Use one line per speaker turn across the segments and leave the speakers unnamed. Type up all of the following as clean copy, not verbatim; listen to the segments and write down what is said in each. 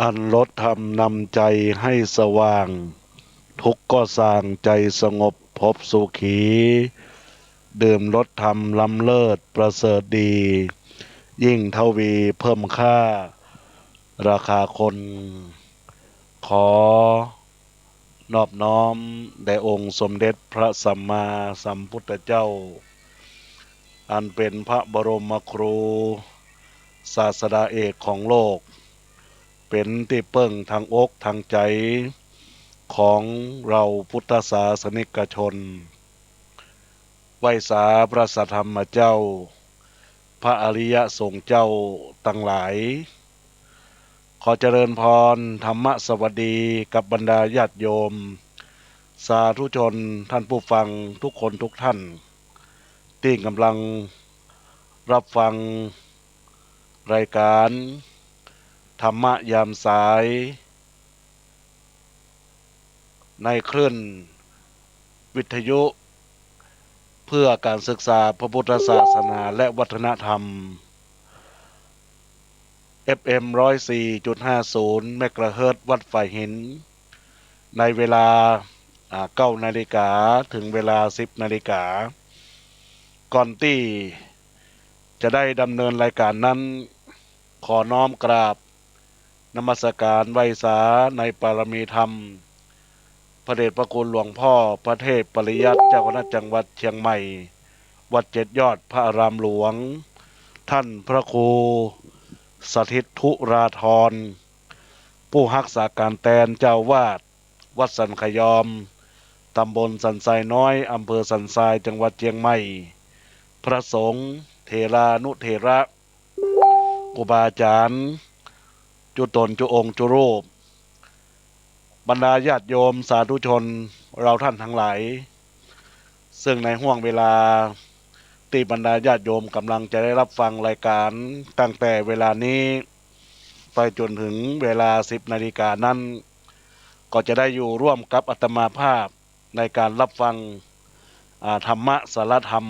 อันลดธรรมนำใจให้สว่างทุกข์ก็สร้างใจสงบพบสุขีดื่มลดธรรมล้ำเลิศประเสริฐดียิ่งทวีเพิ่มค่าราคาคนขอนอบน้อมแด่องค์สมเด็จพระสัมมาสัมพุทธเจ้าอันเป็นพระบรมครูศาสดาเอกของโลกเป็นที่เปิ้งทางอกทางใจของเราพุทธศาสนิกชนไหว้สาพระสัทธรรมเจ้าพระอริยสงฆ์เจ้าตั้งหลายขอเจริญพรธรรมสวัสดีกับบรรดาญาติโยมสาธุชนท่านผู้ฟังทุกคนทุกท่านที่กำลังรับฟังรายการธรรมยามสายในคลื่นวิทยุเพื่อการศึกษาพระพุทธศาสนาและวัฒนธรรม FM 104.50เมกะเฮิรตซ์วัดฝ่ายหินในเวลา9 นาฬิกาถึงเวลา10 นาฬิกาก่อนที่จะได้ดำเนินรายการนั้นขอน้อมกราบนมัสการไหว้สาในปารมีธรรมพระเดชพระคุณหลวงพ่อพระเทพปริยัติเจ้าคณะจังหวัดเชียงใหม่วัดเจ็ดยอดพระอารามหลวงท่านพระครูสถิตธุราธรผู้รักษาการแทนเจ้าวาดวัดสันขยอมตำบลสันทรายน้อยอำเภอสันทรายจังหวัดเชียงใหม่พระสงฆ์เถรานุเถระครูบาอาจารย์จุตนจุองค์จุรูปบรรดาญาติโยมสาธุชนเราท่านทั้งหลายซึ่งในห่วงเวลาที่บรรดาญาติโยมกำลังจะได้รับฟังรายการตั้งแต่เวลานี้ไปจนถึงเวลา10 นาฬิกานั้นก็จะได้อยู่ร่วมกับอาตมาภาพในการรับฟังธรรมะสารธรรม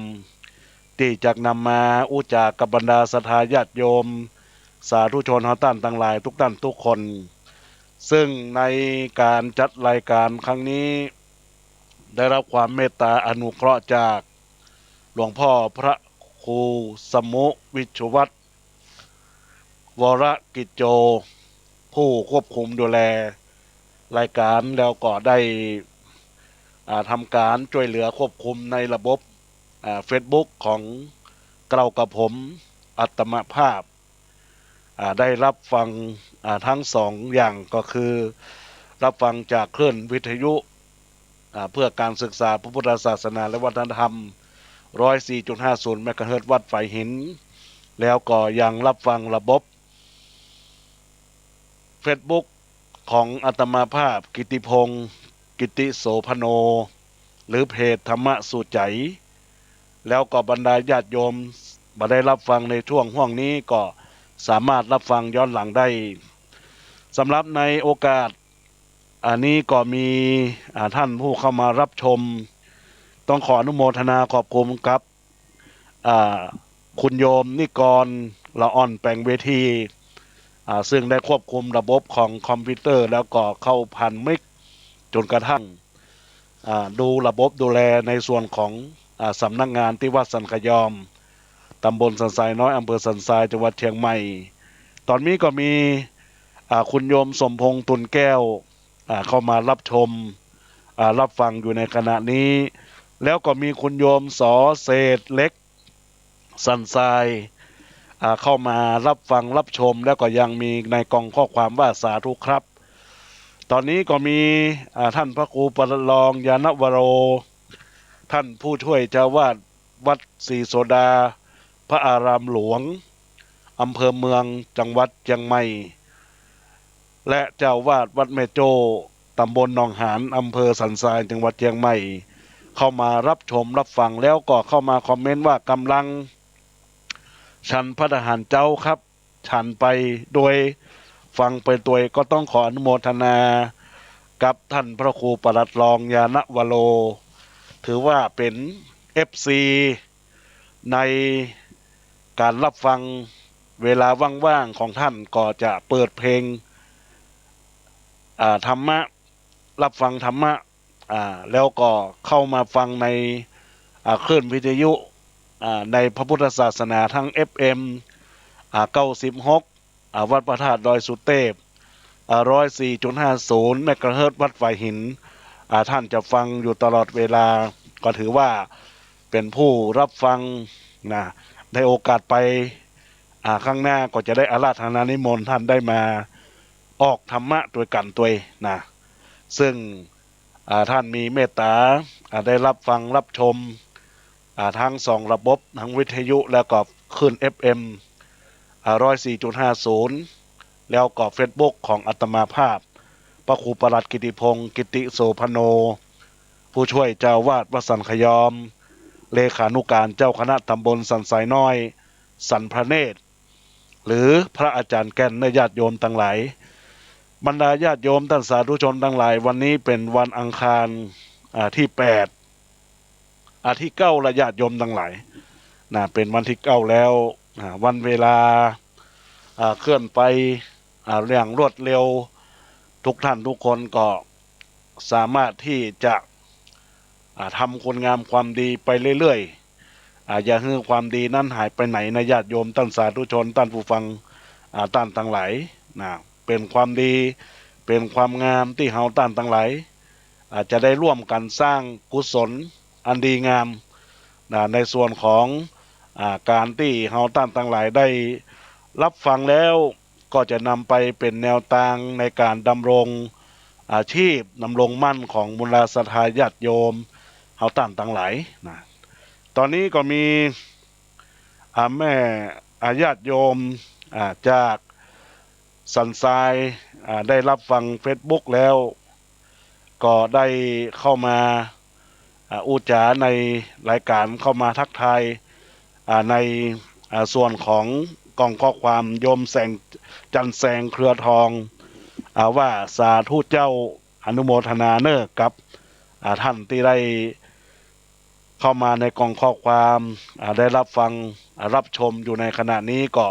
ที่จะนำมาอุจากับบรรดาศรัทธาญาติโยมสาธุชนเฮาท่านทั้งหลายทุกท่านทุกคนซึ่งในการจัดรายการครั้งนี้ได้รับความเมตตาอนุเคราะห์จากหลวงพ่อพระครูสมุวิชวัตรวรกิจโจผู้ควบคุมดูแลรายการแล้วก็ได้ทำการช่วยเหลือควบคุมในระบบเฟซบุ๊กของเรากับผมอัตมภาพได้รับฟังทั้งสองอย่างก็คือรับฟังจากคลื่นวิทยุเพื่อการศึกษาพระพุทธศาสนาและวัฒนธรรม104.50เมกะเฮิรตซ์วัดฝ่ายหินแล้วก็ยังรับฟังระบบเฟซบุ๊กของอาตมาภาพกิติพงศ์กิติโสพโนหรือเพจธรรมะสู่ใจแล้วก็บรรดาญาติโยมมาได้รับฟังในช่วงห่วงนี้ก็สามารถรับฟังย้อนหลังได้สำหรับในโอกาสอันนี้ก็มีท่านผู้เข้ามารับชมต้องขออนุโมทนาขอบคุณครับคุณโยมนิกรละอ่อนแปลงเวทีซึ่งได้ควบคุมระบบของคอมพิวเตอร์แล้วก็เข้าพันมิกจนกระทั่งดูระบบดูแลในส่วนของสำนักงานที่วัดสันขยอมตำบลสันทรายน้อยอำเภอสันทรายจังหวัดเชียงใหม่ตอนนี้ก็มีคุณโยมสมพงษ์ตุนแก้วเข้ามารับชมรับฟังอยู่ในขณะนี้แล้วก็มีคุณโยมสอเศษเล็กสันทรายเข้ามารับฟังรับชมแล้วก็ยังมีในกล่องข้อความว่าสาธุครับตอนนี้ก็มีท่านพระครูปรองยานวโรท่านผู้ช่วยเจ้าวาดวัดศรีโสดาพระอารามหลวงอำเภอเมืองจังหวัดเชียงใหม่และเจ้าวาดวัดแม่โจ้ตำบลหนองหานอำเภอสันทรายจังหวัดเชียงใหม่เข้ามารับชมรับฟังแล้วก็เข้ามาคอมเมนต์ว่ากำลังฉันพระทหารเจ้าครับฉันไปโดยฟังไปโดยก็ต้องขออนุโมทนากับท่านพระครูปลัดรองยานวโรถือว่าเป็น FC ในการรับฟังเวลาว่างๆของท่านก็จะเปิดเพลง ธรรมะรับฟังธรรมะแล้วก็เข้ามาฟังในคลื่นวิทยุในพระพุทธศาสนาทั้ง FM 96วัดพระธาตุดอยสุเทพ104.50เมกะเฮิรตซ์วัดฝ่ายหินท่านจะฟังอยู่ตลอดเวลาก็ถือว่าเป็นผู้รับฟังนะในโอกาสไปข้างหน้าก็จะได้อาราธนานิมนต์ท่านได้มาออกธรรมะด้วยกันตัวนะซึ่งท่านมีเมตตาได้รับฟังรับชมทั้งสองระบบทั้งวิทยุแล้วก็คลื่น FM 104.50แล้วก็เฟซบุ๊กของอาตมาภาพพระครูประหลัดกิติพงศ์กิติโสพโนผู้ช่วยเจ้าวาดวัดสันขยอมเลขานุการเจ้าคณะตำบลสันสายน้อยสันพระเนตรหรือพระอาจารย์แก่นญาติโยมทั้งหลายบรรดาญาติโยมท่านสาธุชนทั้งหลายวันนี้เป็นวันอังคารที่8ที่9ละญาติโยมทั้งหลายเป็นวันที่9แล้ววันเวลาเคลื่อนไปเรื่องรวดเร็วทุกท่านทุกคนก็สามารถที่จะทำคุณงามความดีไปเรื่อยๆอย่าให้ความดีนั้นหายไปไหนนะญาติโยมท่านสาธุชนท่านผู้ฟังท่านทั้งหลายเป็นความดีเป็นความงามที่เฮาท่านทั้งหลายจะได้ร่วมกันสร้างกุศลอันดีงามในส่วนของการที่เฮาท่านทั้งหลายได้รับฟังแล้วก็จะนำไปเป็นแนวทางในการดำรงอาชีพดำรงมั่นของบุญญาศรัทธาญาติโยมเฮาท่านทั้งหลายตอนนี้ก็มีแม่ญาติโยมจากสันทรายได้รับฟัง Facebook แล้วก็ได้เข้ามาอุจาในรายการเข้ามาทักทายในส่วนของกล่องข้อความโยมแสงจันแสงเครือทองว่าสาธุเจ้าอนุโมทนาเนอกับท่านที่ได้เข้ามาในกล่องข้อความได้รับฟังรับชมอยู่ในขณะนี้ก็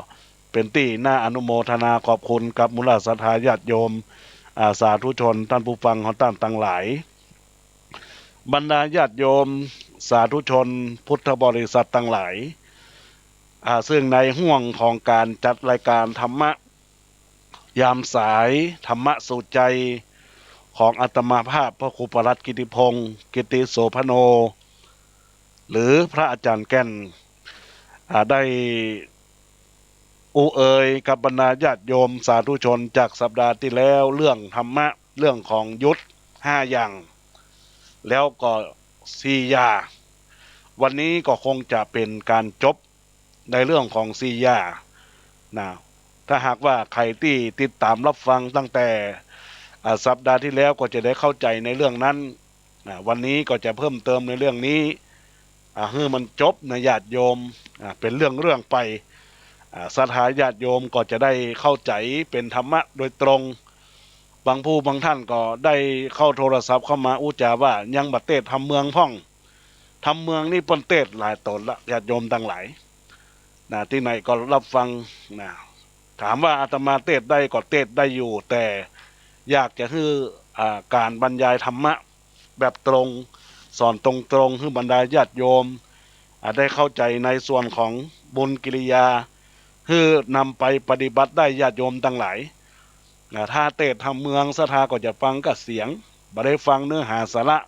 เป็นที่น่าอนุโมทนาขอบคุณกับมุลศรัทธาญาติโยมสาธุชนท่านผู้ฟังของท่านทั้งหลายบรรดาญาติโยมสาธุชนพุทธบริษัททั้งหลายซึ่งในห่วงของการจัดรายการธรรมะยามสายธรรมะสู่ใจของอาตมาภาพพระครูประหลัดกิติพงศ์กิติโสพโนหรือพระอาจารย์แก่นได้เอ่ยกับบรรดาญาติโยมสาธุชนจากสัปดาห์ที่แล้วเรื่องธรรมะเรื่องของยุทธ5อย่างแล้วก็4อย่างวันนี้ก็คงจะเป็นการจบในเรื่องของ4อย่างถ้าหากว่าใครที่ติดตามรับฟังตั้งแต่สัปดาห์ที่แล้วก็จะได้เข้าใจในเรื่องนั้นวันนี้ก็จะเพิ่มเติมในเรื่องนี้ให้มันจบนะญาติโยมเป็นเรื่องไปศรัทธาญาติโยมก็จะได้เข้าใจเป็นธรรมะโดยตรงบางผู้บางท่านก็ได้เข้าโทรศัพท์เข้ามาอุจาว่ายังบัดเตศทำเมืองพ่องทำเมืองนี่ปนเตศหลายตนละญาติโยมทั้งหลายที่ไหนก็รับฟังถามว่าอาตมาเทศได้ก็เทศได้อยู่แต่อยากจะให้การบรรยายธรรมะแบบตรงสอนตรงๆให้บรรดาญาติโยมได้เข้าใจในส่วนของบุญกิริยาให้นำไปปฏิบัติได้ญาติโยมทั้งหลายถ้าเทศทำเมืองศรัทธาก็จะฟังกับเสียงบ่ได้ฟังเนื้อหาสาระ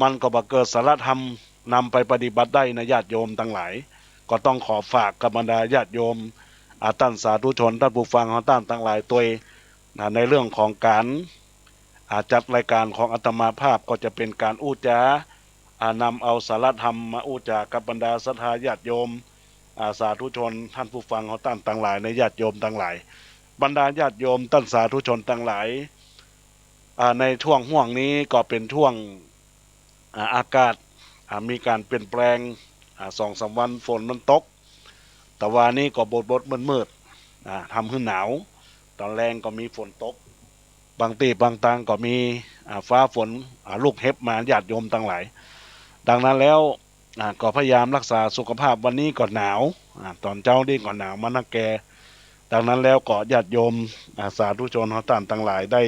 มันก็บ่เกิดสาระธรรมนำไปปฏิบัติได้นะญาติโยมทั้งหลายก็ต้องขอฝากกับบรรดาญาติโยมท่านสาธุชนท่านผู้ฟังของท่านทั้งหลายตัวในเรื่องของการจัดรายการของอาตมาภาพก็จะเป็นการอู้จานำเอาสาระธรรมมาอู้จากับบรรดาศรัทธาญาติโยมสาธุชนท่านผู้ฟังของท่านทั้งหลายในญาติโยมทั้งหลายบรรดาญาติโยมท่านสาธุชนทั้งหลายในช่วงห่วงนี้ก็เป็นช่วงอากาศมีการเปลี่ยนแปลง2-3 วันฝนมันตกแต่ว่านี้ก็บดมืดทำให้หนาวตอนแรงก็มีฝนตกบางตีบางตังก็มีฟ้าฝนลูกเห็บมาญาติโยมทั้งหลายดังนั้นแล้วก็พยายามรักษาสุขภาพวันนี้ก็หนาวตอนเจ้านี่ก็หนาวมานักแกดังนั้นแล้วก็ญาติโยมสาธุชนของท่านทั้งหลายได้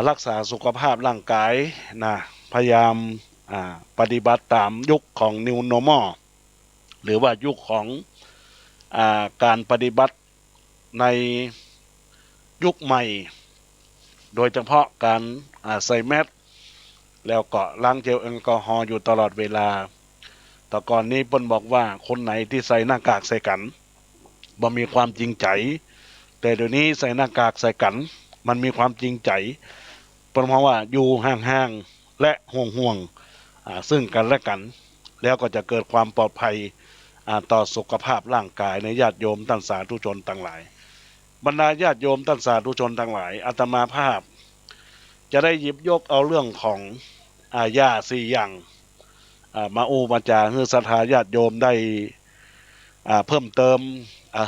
รักษาสุขภาพร่างกายนะพยายามปฏิบัติตามยุคของ New Normal หรือว่ายุคของการปฏิบัติในยุคใหม่โดยเฉพาะการใส่แมสแล้วก็ล้างเจลแอลกอฮอล์อยู่ตลอดเวลาแต่ก่อนนี้เปิ้นบอกว่าคนไหนที่ใส่หน้ากากใส่กันบ่มีความจริงใจแต่เดี๋ยวนี้ใส่หน้ากากใส่กันมันมีความจริงใจเพราะว่าอยู่ห่างๆและห่วงๆซึ่งกันและกันแล้วก็จะเกิดความปลอดภัยต่อสุขภาพร่างกายในญาติโยมท่านสาธุชนทั้งหลายบรรดาญาติโยมท่านสาธุชนทั้งหลายอาตมาภาพจะได้หยิบยกเอาเรื่องของยาสี่อย่างมามาจาให้ศรัทธาญาติโยมได้เพิ่มเติม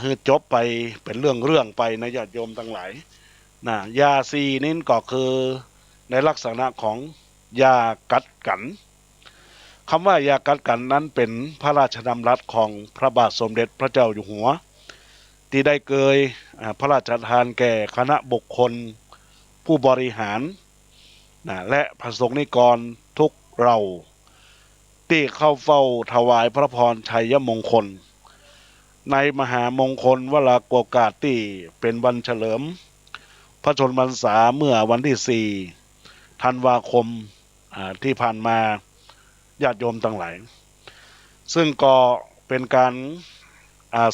ให้จบไปเป็นเรื่องไปในญาติโยมทั้งหลายนะยาซีนี้ก็คือในลักษณะของยากัดกันคำว่ายากัดกันนั้นเป็นพระราชดำรัสของพระบาทสมเด็จพระเจ้าอยู่หัวที่ได้เกยพระราชทานแก่คณะบุคคลผู้บริหารนะและพระสงฆ์นิกรทุกเราที่เข้าเฝ้าถวายพระพรชัยมงคลในมหามงคลวรโอกาสที่เป็นวันเฉลิมพระชนมพรรษาเมื่อวันที่4 ธันวาคมที่ผ่านมาญาติโยมทั้งหลายซึ่งก็เป็นการ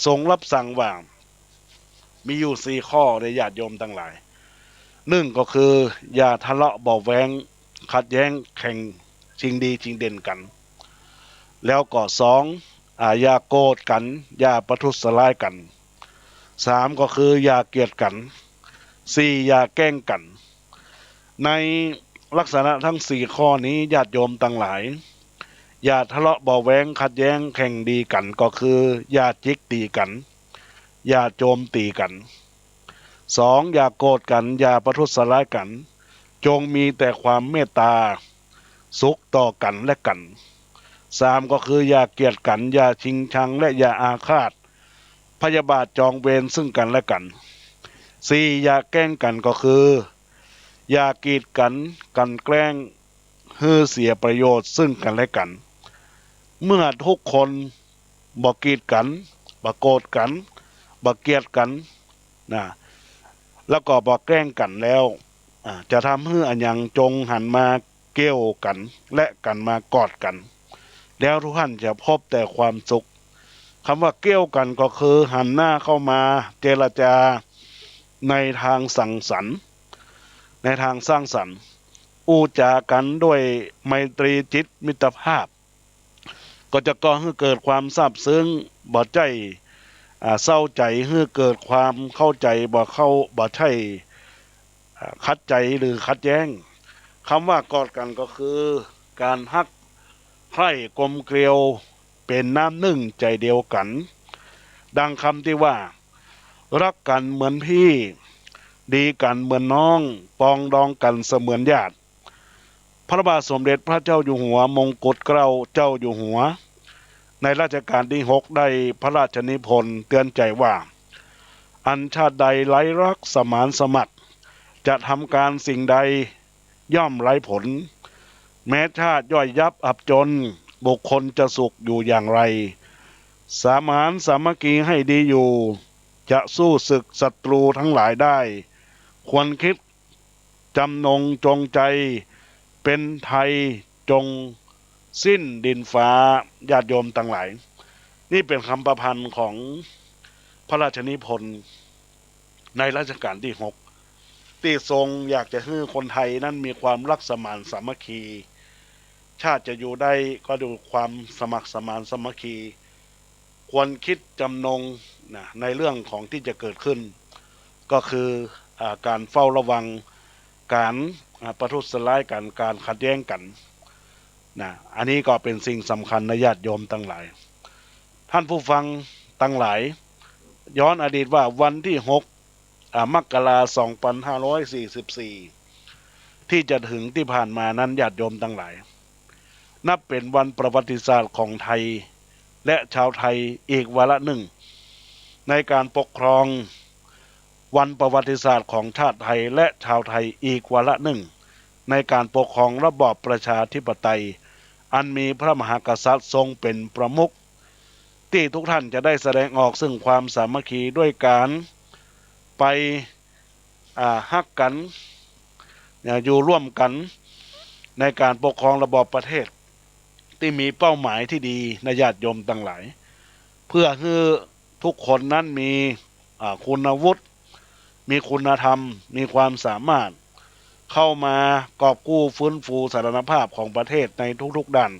ทรงรับสั่งว่ามีอยู่4 ข้อในญาติโยมทั้งหลาย1ก็คืออย่าทะเลาะเบาะแว้งขัดแย้งแข่งชิงดีชิงเด่นกันแล้วก็2อย่าโกรธกันอย่าประทุษร้ายกัน3ก็คืออย่าเกลียดกัน4อย่าแกล้งกันในลักษณะทั้ง4ข้อนี้ญาติโยมทั้งหลายอย่าทะเลาะเบาะแว้งขัดแย้งแข่งดีกันก็คืออย่าจิกตีกันอย่าโจมตีกัน2อย่าโกรธกันอย่าประทุษร้ายกันจงมีแต่ความเมตตาสุขต่อกันและกัน3ก็คืออย่าเกลียดกันอย่าชิงชังและอย่าอาฆาตพยาบาทจองเวรซึ่งกันและกัน4อย่าแกล้งกันก็คืออย่ากีดกันกันแกล้งให้เสียประโยชน์ซึ่งกันและกันเมื่อทุกคนบ่กีดกันบ่โกรธกันบ่เกลียดกันนะแล้วก็บ่แกล้งกันแล้วจะทำให้อันยังจงหันมาเกี่ยวกันและกันมากอดกันแล้วทุกท่านจะพบแต่ความสุขคำว่าเกี่ยวกันก็คือหันหน้าเข้ามาเจรจาในทางสังสรรค์ในทางสร้างสรรค์อู้จากันด้วยไมตรีจิตมิตรภาพก็จะก่อให้เกิดความซาบซึ้งบ่ใจเศร้าใจให้เกิดความเข้าใจบ่ใช่คัดใจหรือคัดแย้งคำว่ากอดกันก็คือการฮักใคร่กลมเกลียวเป็นน้ำหนึ่งใจเดียวกันดังคำที่ว่ารักกันเหมือนพี่ดีกันเหมือนน้องปองดองกันเสมือนญาติพระบาทสมเด็จพระเจ้าอยู่หัวมงกุฎเกล้าเจ้าอยู่หัวในรัชกาลที่6ได้พระราชนิพนธ์เตือนใจว่าอันชาติใดไร้รักสมานสมัครจะทำการสิ่งใดย่อมไร้ผลแม้ชาติย่อยยับอับจนบุคคลจะสุขอยู่อย่างไรสมานสามัคคีให้ดีอยู่จะสู้ศึกศัตรูทั้งหลายได้ควรคิดจำนงจงใจเป็นไทยจงสิ้นดินฟ้าญาติโยมทั้งหลายนี่เป็นคำประพันธ์ของพระราชนิพนธ์ในรัชกาลที่6ที่ทรงอยากจะให้คนไทยนั้นมีความรักสมานสามัคคีชาติจะอยู่ได้ก็ดูความสมัครสมานสามัคคีควรคิดจำนงในเรื่องของที่จะเกิดขึ้นก็คือการเฝ้าระวังการประทุษร้ายกันการขัดแย้งกันอันนี้ก็เป็นสิ่งสำคัญในญาติโยมทั้งหลายท่านผู้ฟังทั้งหลายย้อนอดีตว่าวันที่6 มกราคม 2544ที่จะถึงที่ผ่านมานั้นญาติโยมทั้งหลายนับเป็นวันประวัติศาสตร์ของไทยและชาวไทยอีกวาระหนึ่งในการปกครอง วันประวัติศาสตร์ของชาติไทยและชาวไทยอีกวาระหนึ่งในการปกครองระบอบประชาธิปไตยอันมีพระมหากษัตริย์ทรงเป็นประมุขที่ทุกท่านจะได้แสดงออกซึ่งความสามัคคีด้วยการไปฮักกันอยู่ร่วมกันในการปกครองระบอบประเทศที่มีเป้าหมายที่ดีในญาติโยมทั้งหลายเพื่อให้ทุกคนนั้นมีคุณวุฒิมีคุณธรรมมีความสามารถเข้ามากอบกู้ฟื้นฟูสถานภาพของประเทศในทุกๆด้าน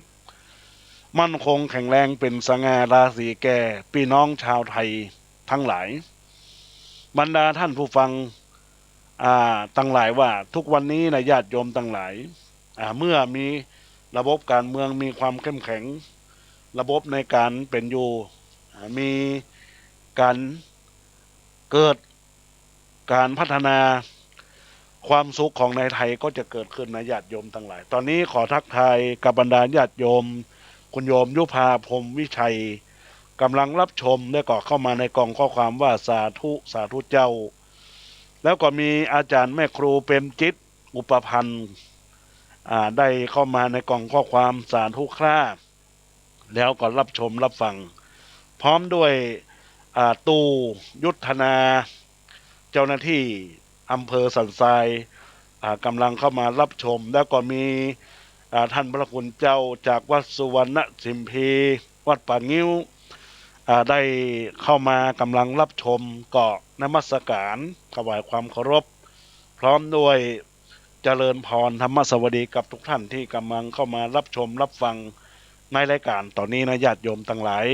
มั่นคงแข็งแรงเป็นสง่าราศีแก่พี่น้องชาวไทยทั้งหลายบรรดาท่านผู้ฟังตั้งหลายว่าทุกวันนี้นะญาติโยมตั้งหลายเมื่อมีระบบการเมืองมีความเข้มแข็งระบบในการเป็นอยู่มีการเกิดการพัฒนาความสุขของในไทยก็จะเกิดขึ้นนะญาติโยมทั้งหลายตอนนี้ขอทักทายกับบรรดาญาติโยมคุณโยมยุพาพรหมวิชัยกำลังรับชมได้ก็เข้ามาในกล่องข้อความว่าสาธุสาธุเจ้าแล้วก็มีอาจารย์แม่ครูเปรมจิตอุปพันธ์ได้เข้ามาในกล่องข้อความสาธุคราแล้วก็รับชมรับฟังพร้อมด้วยตู่ยุทธนาเจ้าหน้าที่อำเภอสันทรายกำลังเข้ามารับชมแล้วก็มีท่านพระคุณเจ้าจากวัดสุวรรณสิมพีวัดป่างิ้วได้เข้ามากำลังรับชมก็นมัสการถวายความเคารพพร้อมด้วยเจริญพรธรรมสวัสดีกับทุกท่านที่กำลังเข้ามารับชมรับฟังในรายการตอนนี้นะญาติโยมทั้งหลาย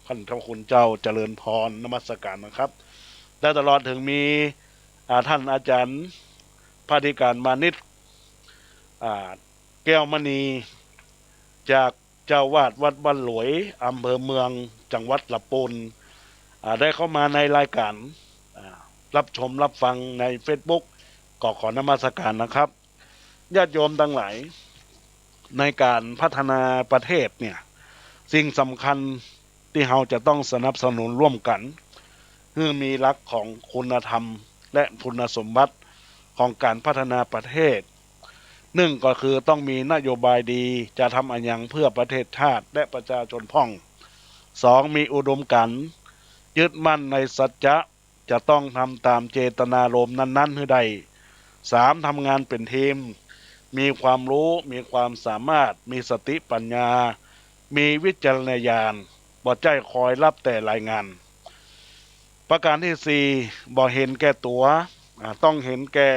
ท่านพระคุณเจ้าเจริญพรนมัสการนะครับและตลอดถึงมีท่านอาจารย์ภาธิการมานิตแก้วมณีจากเจ้าวาดวัดบ้านหลวยอำเภอเมืองจังหวัดลำพูนได้เข้ามาในรายการรับชมรับฟังใน Facebook ก็ขอนมัสการนะครับญาติโยมทั้งหลายในการพัฒนาประเทศเนี่ยสิ่งสำคัญที่เราจะต้องสนับสนุนร่วมกันคือมีหลักของคุณธรรมและคุณสมบัติของการพัฒนาประเทศหนึ่งก็คือต้องมีนโยบายดีจะทำอันยังเพื่อประเทศชาติและประชาชนพ่องสองมีอุดมการณ์ยึดมั่นในสัจจะต้องทำตามเจตนารมณ์นั้นๆให้ได้สามทำงานเป็นทีมมีความรู้มีความสามารถมีสติปัญญามีวิจารณญาณบ่ใจคอยรับแต่รายงานประการที่สี่บ่เห็นแก่ตัวต้องเห็นแก่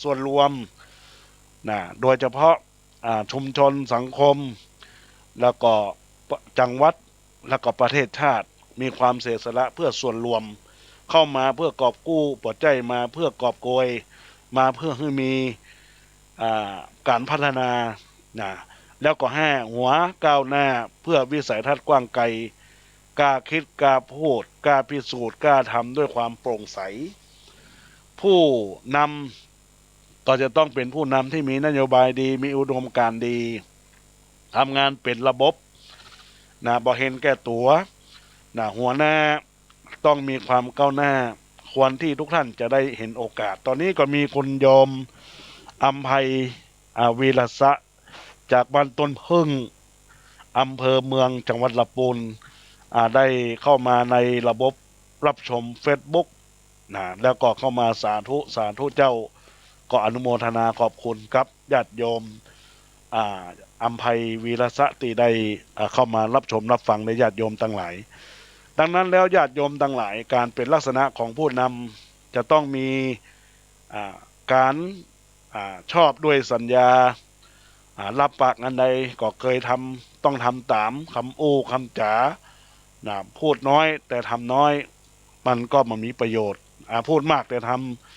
ส่วนรวมโดยเฉพาะชุมชนสังคมแล้วก็จังหวัดแล้วก็ประเทศชาติมีความเสียสละเพื่อส่วนรวมเข้ามาเพื่อกอบกู้ปลดใจมาเพื่อกอบโกยมาเพื่อให้มีการพัฒนาแล้วก็ห้าหัวก้าวหน้าเพื่อวิสัยทัศน์กว้างไกลกล้าคิดกล้าพูดกล้าพิสูจน์กล้าทำด้วยความโปร่งใสผู้นำก็จะต้องเป็นผู้นำที่มีนโยบายดีมีอุดมการณ์ดีทำงานเป็นระบบบ่เห็นแก่ตัวหัวหน้าต้องมีความก้าวหน้าควรที่ทุกท่านจะได้เห็นโอกาสตอนนี้ก็มีคุณโยมอัมภัยวีรสะจากบ้านต้นพึ่งอำเภอเมืองจังหวัดลำพูนได้เข้ามาในระบบรับชม Facebook แล้วก็เข้ามาสาธุสาธุเจ้าก็อนุโมทนาขอบคุณครับญาติโยมอัมภัยวีรสะที่ได้เข้ามารับชมรับฟังในญาติโยมทั้งหลายดังนั้นแล้วญาติโยมทั้งหลายการเป็นลักษณะของผู้นำจะต้องมีการชอบด้วยสัญญารับปากอันใดก็เคยทำต้องทำตามคำอู้คำจ๋าพูดน้อยแต่ทำน้อยมันก็ไม่มีประโยชน์พูดมากแต่ท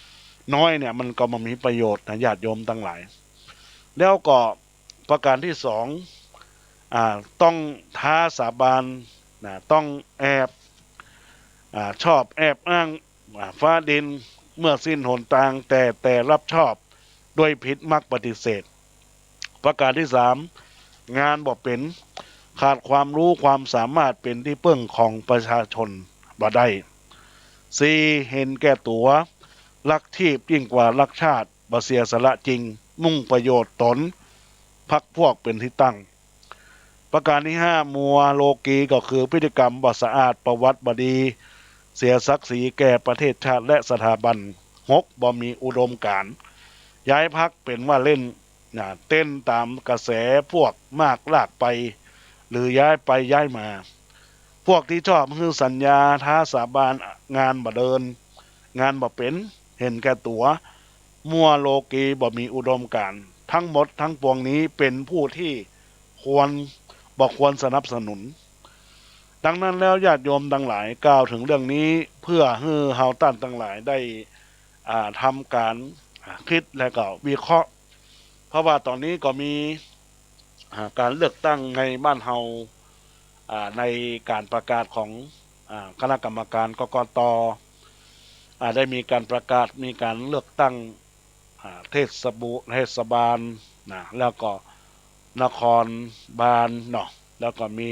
ำน้อยเนี่ยมันก็ไม่มีประโยชน์นะญาติโยมทั้งหลายแล้วก็ประการที่สองต้องท้าสาบานต้องแอบชอบแอบอ้างฟ้าดินเมื่อสิ้นหนทางแต่รับชอบด้วยผิดมักปฏิเสธประการที่สามงานบ่เป็นขาดความรู้ความสามารถเป็นที่พึ่งของประชาชนบ่ได้ 4. เห็นแก่ตัวรักทีบยิ่งกว่ารักชาติบ่เสียสละจริงมุ่งประโยชน์ตนพักพวกเป็นที่ตั้งประการที่5มัวโลกีก็คือพฤติกรรมบ่สะอาดประวัติบดีเสียศักดิ์ศรีแก่ประเทศชาติและสถาบัน6บ่มีอุดมการณ์ย้ายพักเป็นว่าเล่นเต้นตามกระแสพวกมากลากไปหรือย้ายไปย้ายมาพวกที่ชอบฮือสัญญาท้าสาบานงานบ่เดินงานบ่เป็นเห็นแก่ตัวมัวโลกีบ่มีอุดมการณ์ทั้งหมดทั้งปวงนี้เป็นผู้ที่ควรบ่ควรสนับสนุนดังนั้นแล้วญาติโยมทั้งหลายกล่าวถึงเรื่องนี้เพื่อให้เฮาท่านทั้งหลายได้ทำการคิดและก็วิเคราะห์เพราะว่าตอนนี้ก็มีการเลือกตั้งในบ้านเฮาในการประกาศของคณะกรรมการกกต.ได้มีการประกาศมีการเลือกตั้งเทศบาลนะแล้วก็นครบาลเนาะแล้วก็มี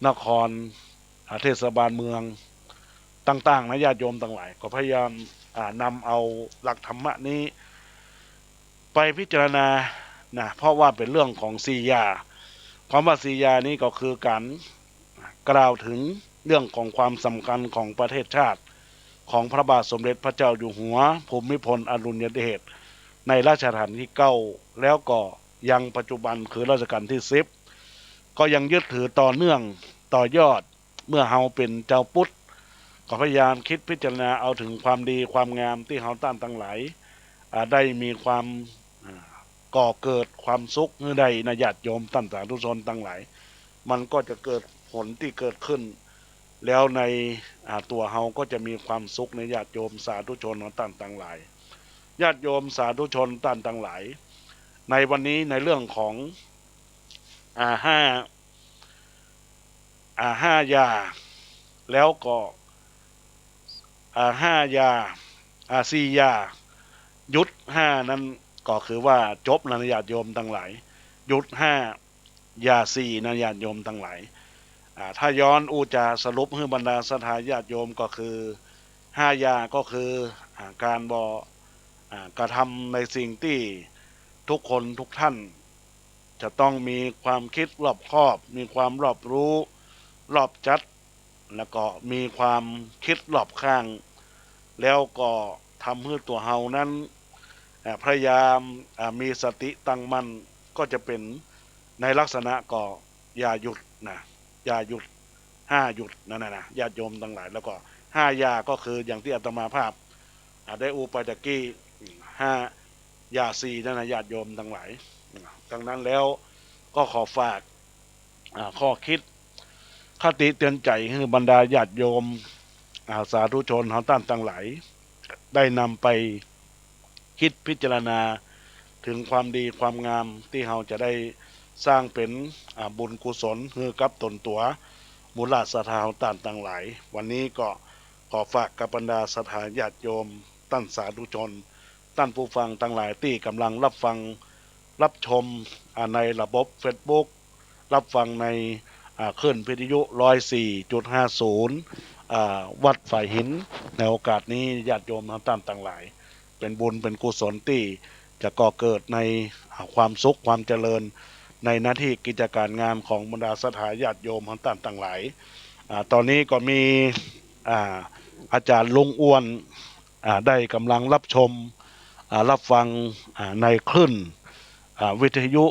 นครเทศบาลเมืองต่างๆนะญาติโยมทั้งหลายก็พยายามนำเอาหลักธรรมะนี้ไปพิจารณานะเพราะว่าเป็นเรื่องของสียาความว่าสียานี้ก็คือการกล่าวถึงเรื่องของความสำคัญของประเทศชาติของพระบาทสมเด็จพระเจ้าอยู่หัวภูมิพลอดุลยเดชในรัชกาลที่9แล้วก็ยังปัจจุบันคือรัชกาลที่10ก็ยังยึดถือต่อเนื่องต่อยอดเมื่อเฮาเป็นเจ้าพุทธก็พยายามคิดพิจารณาเอาถึงความดีความงามที่เฮาต้านทั้งหลายได้มีความก่อเกิดความสุขเมื่อใดในญาติโยมท่านสาธุชนทั้งหลายมันก็จะเกิดผลที่เกิดขึ้นแล้วในตัวเฮาก็จะมีความสุขในญาติโยมสาธุชนของท่านทั้งหลายญาติโยมสาธุชนท่านทั้งหลายในวันนี้ในเรื่องของห้ายาแล้วก็5 ยา4 ยายุด5นั้นก็คือว่าจบนะญาติโยมทั้งหลายยุด5 ยา4นะญาติโยมทั้งหลายถ้าย้อนจะสรุปให้บรรดาศรัทธาญาติโยมก็คือ5 ยาก็คือการกระทำในสิ่งที่ทุกคนทุกท่านจะต้องมีความคิดรอบคอบมีความรอบรู้รอบจัดแล้วก็มีความคิดรอบข้างแล้วก็ทำให้ตัวเฮานั้นพยายามมีสติตั้งมั่นก็จะเป็นในลักษณะก็อย่าหยุดนะอย่าหยุด5 หยุดนั่นนะญาติโยมทั้งหลายแล้วก็5 ยาก็คืออย่างที่อาตมาภาพได้ไปตะกี้5 ยา4นั่นนะญาติโยมทั้งหลายดังนั้นแล้วก็ขอฝากข้อคิดคติเตือนใจให้บรรดาญาติโยมสาธุชนของท่านทั้งหลายได้นำไปคิดพิจารณาถึงความดีความงามที่เราจะได้สร้างเป็นบุญกุศลคือกับตนตัวมูลศรัทธาของท่านทั้งหลายวันนี้ก็ขอฝากกับบรรดาศรัทธาญาติโยมท่านสาธุชนท่านผู้ฟังทั้งหลายที่กำลังรับฟังรับชมในระบบ Facebook รับฟังในคลื่นวิทยุ 104.50 วัดฝ่ายหินในโอกาสนี้ญาติโยมท่านทั้งหลายเป็นบุญเป็นกุศลที่จะก่อเกิดในความสุขความเจริญในหน้าที่กิจการงานของบรรดาศรัทธาญาติโยมท่านทั้งหลายตอนนี้ก็มีอาจารย์ลุงอ้วนได้กำลังรับชมรับฟังในคลื่นวิทยุ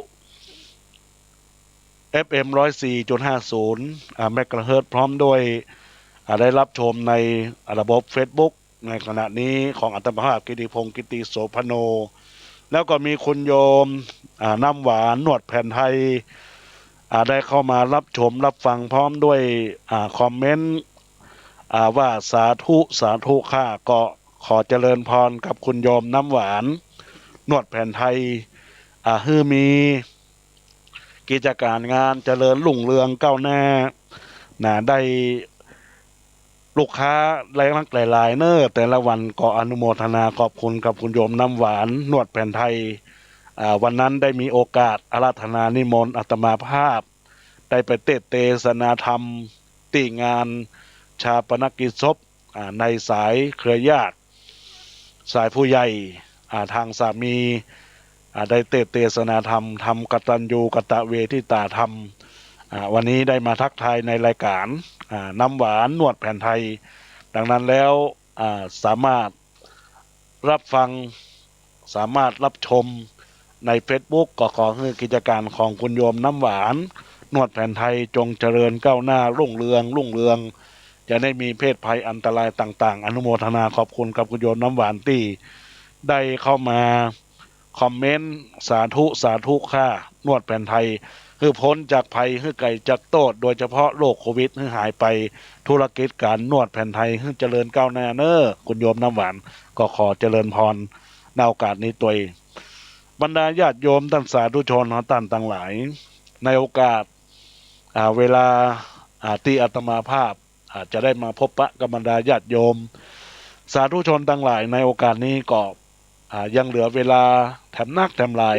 FM 104.50 เมกะเฮิรตซ์พร้อมด้วยได้รับชมในระบบ Facebook ในขณะนี้ของอัตมาภาพกิติพงศ์กิติโสพโนแล้วก็มีคุณโยมน้ำหวานนวดแผ่นไทยได้เข้ามารับชมรับฟังพร้อมด้วยคอมเมนต์ว่าสาธุสาธุข้าก็ขอเจริญพรกับคุณโยมน้ำหวานนวดแผ่นไทยฮือมีกิจการงานเจริญรุ่งเรืองก้าวหน้าได้ลูกค้าหลายๆเนอแต่ละวันก็อนุโมทนาขอบคุณกับคุณโยมน้ำหวานนวดแผ่นไทยวันนั้นได้มีโอกาสอาราธนานิมนต์อาตมาภาพได้ไปเทศนาธรรมที่งานชาปนกิจศพ ในสายเครือญาติสายผู้ใหญ่ทางสามีได้เทศนาธรรมทำกตัญญูกตเวทิตาธรรมวันนี้ได้มาทักทายในรายการน้ำหวานนวดแผนไทยดังนั้นแล้วสามารถรับฟังสามารถรับชมใน Facebook ก็ขอให้กิจการของคุณโยมน้ำหวานนวดแผนไทยจงเจริญก้าวหน้ารุ่งเรืองจะได้มีเพศภัยอันตรายต่างๆอนุโมทนาขอบคุณกับคุณโยมน้ำหวานที่ได้เข้ามาคอมเมนต์สาธุค่ะนวดแผนไทยคือพ้นจากภัยคือไก่จากโทษโดยเฉพาะโรคโควิดคือหายไปธุรกิจการนวดแผนไทยคือเจริญก้าวหน้าเน้อคุณโยมน้ำหวานก็ขอเจริญพรในโอกาสนี้ตัวเองบรรดาญาติโยมท่านสาธุชนท่านต่างหลายในโอกาสเวลาที่อาตมาภาพจะได้มาพบปะกับบรรดาญาติโยมสาธุชนต่างหลายในโอกาสนี้ก็ยังเหลือเวลาแถมนักแถมหลาย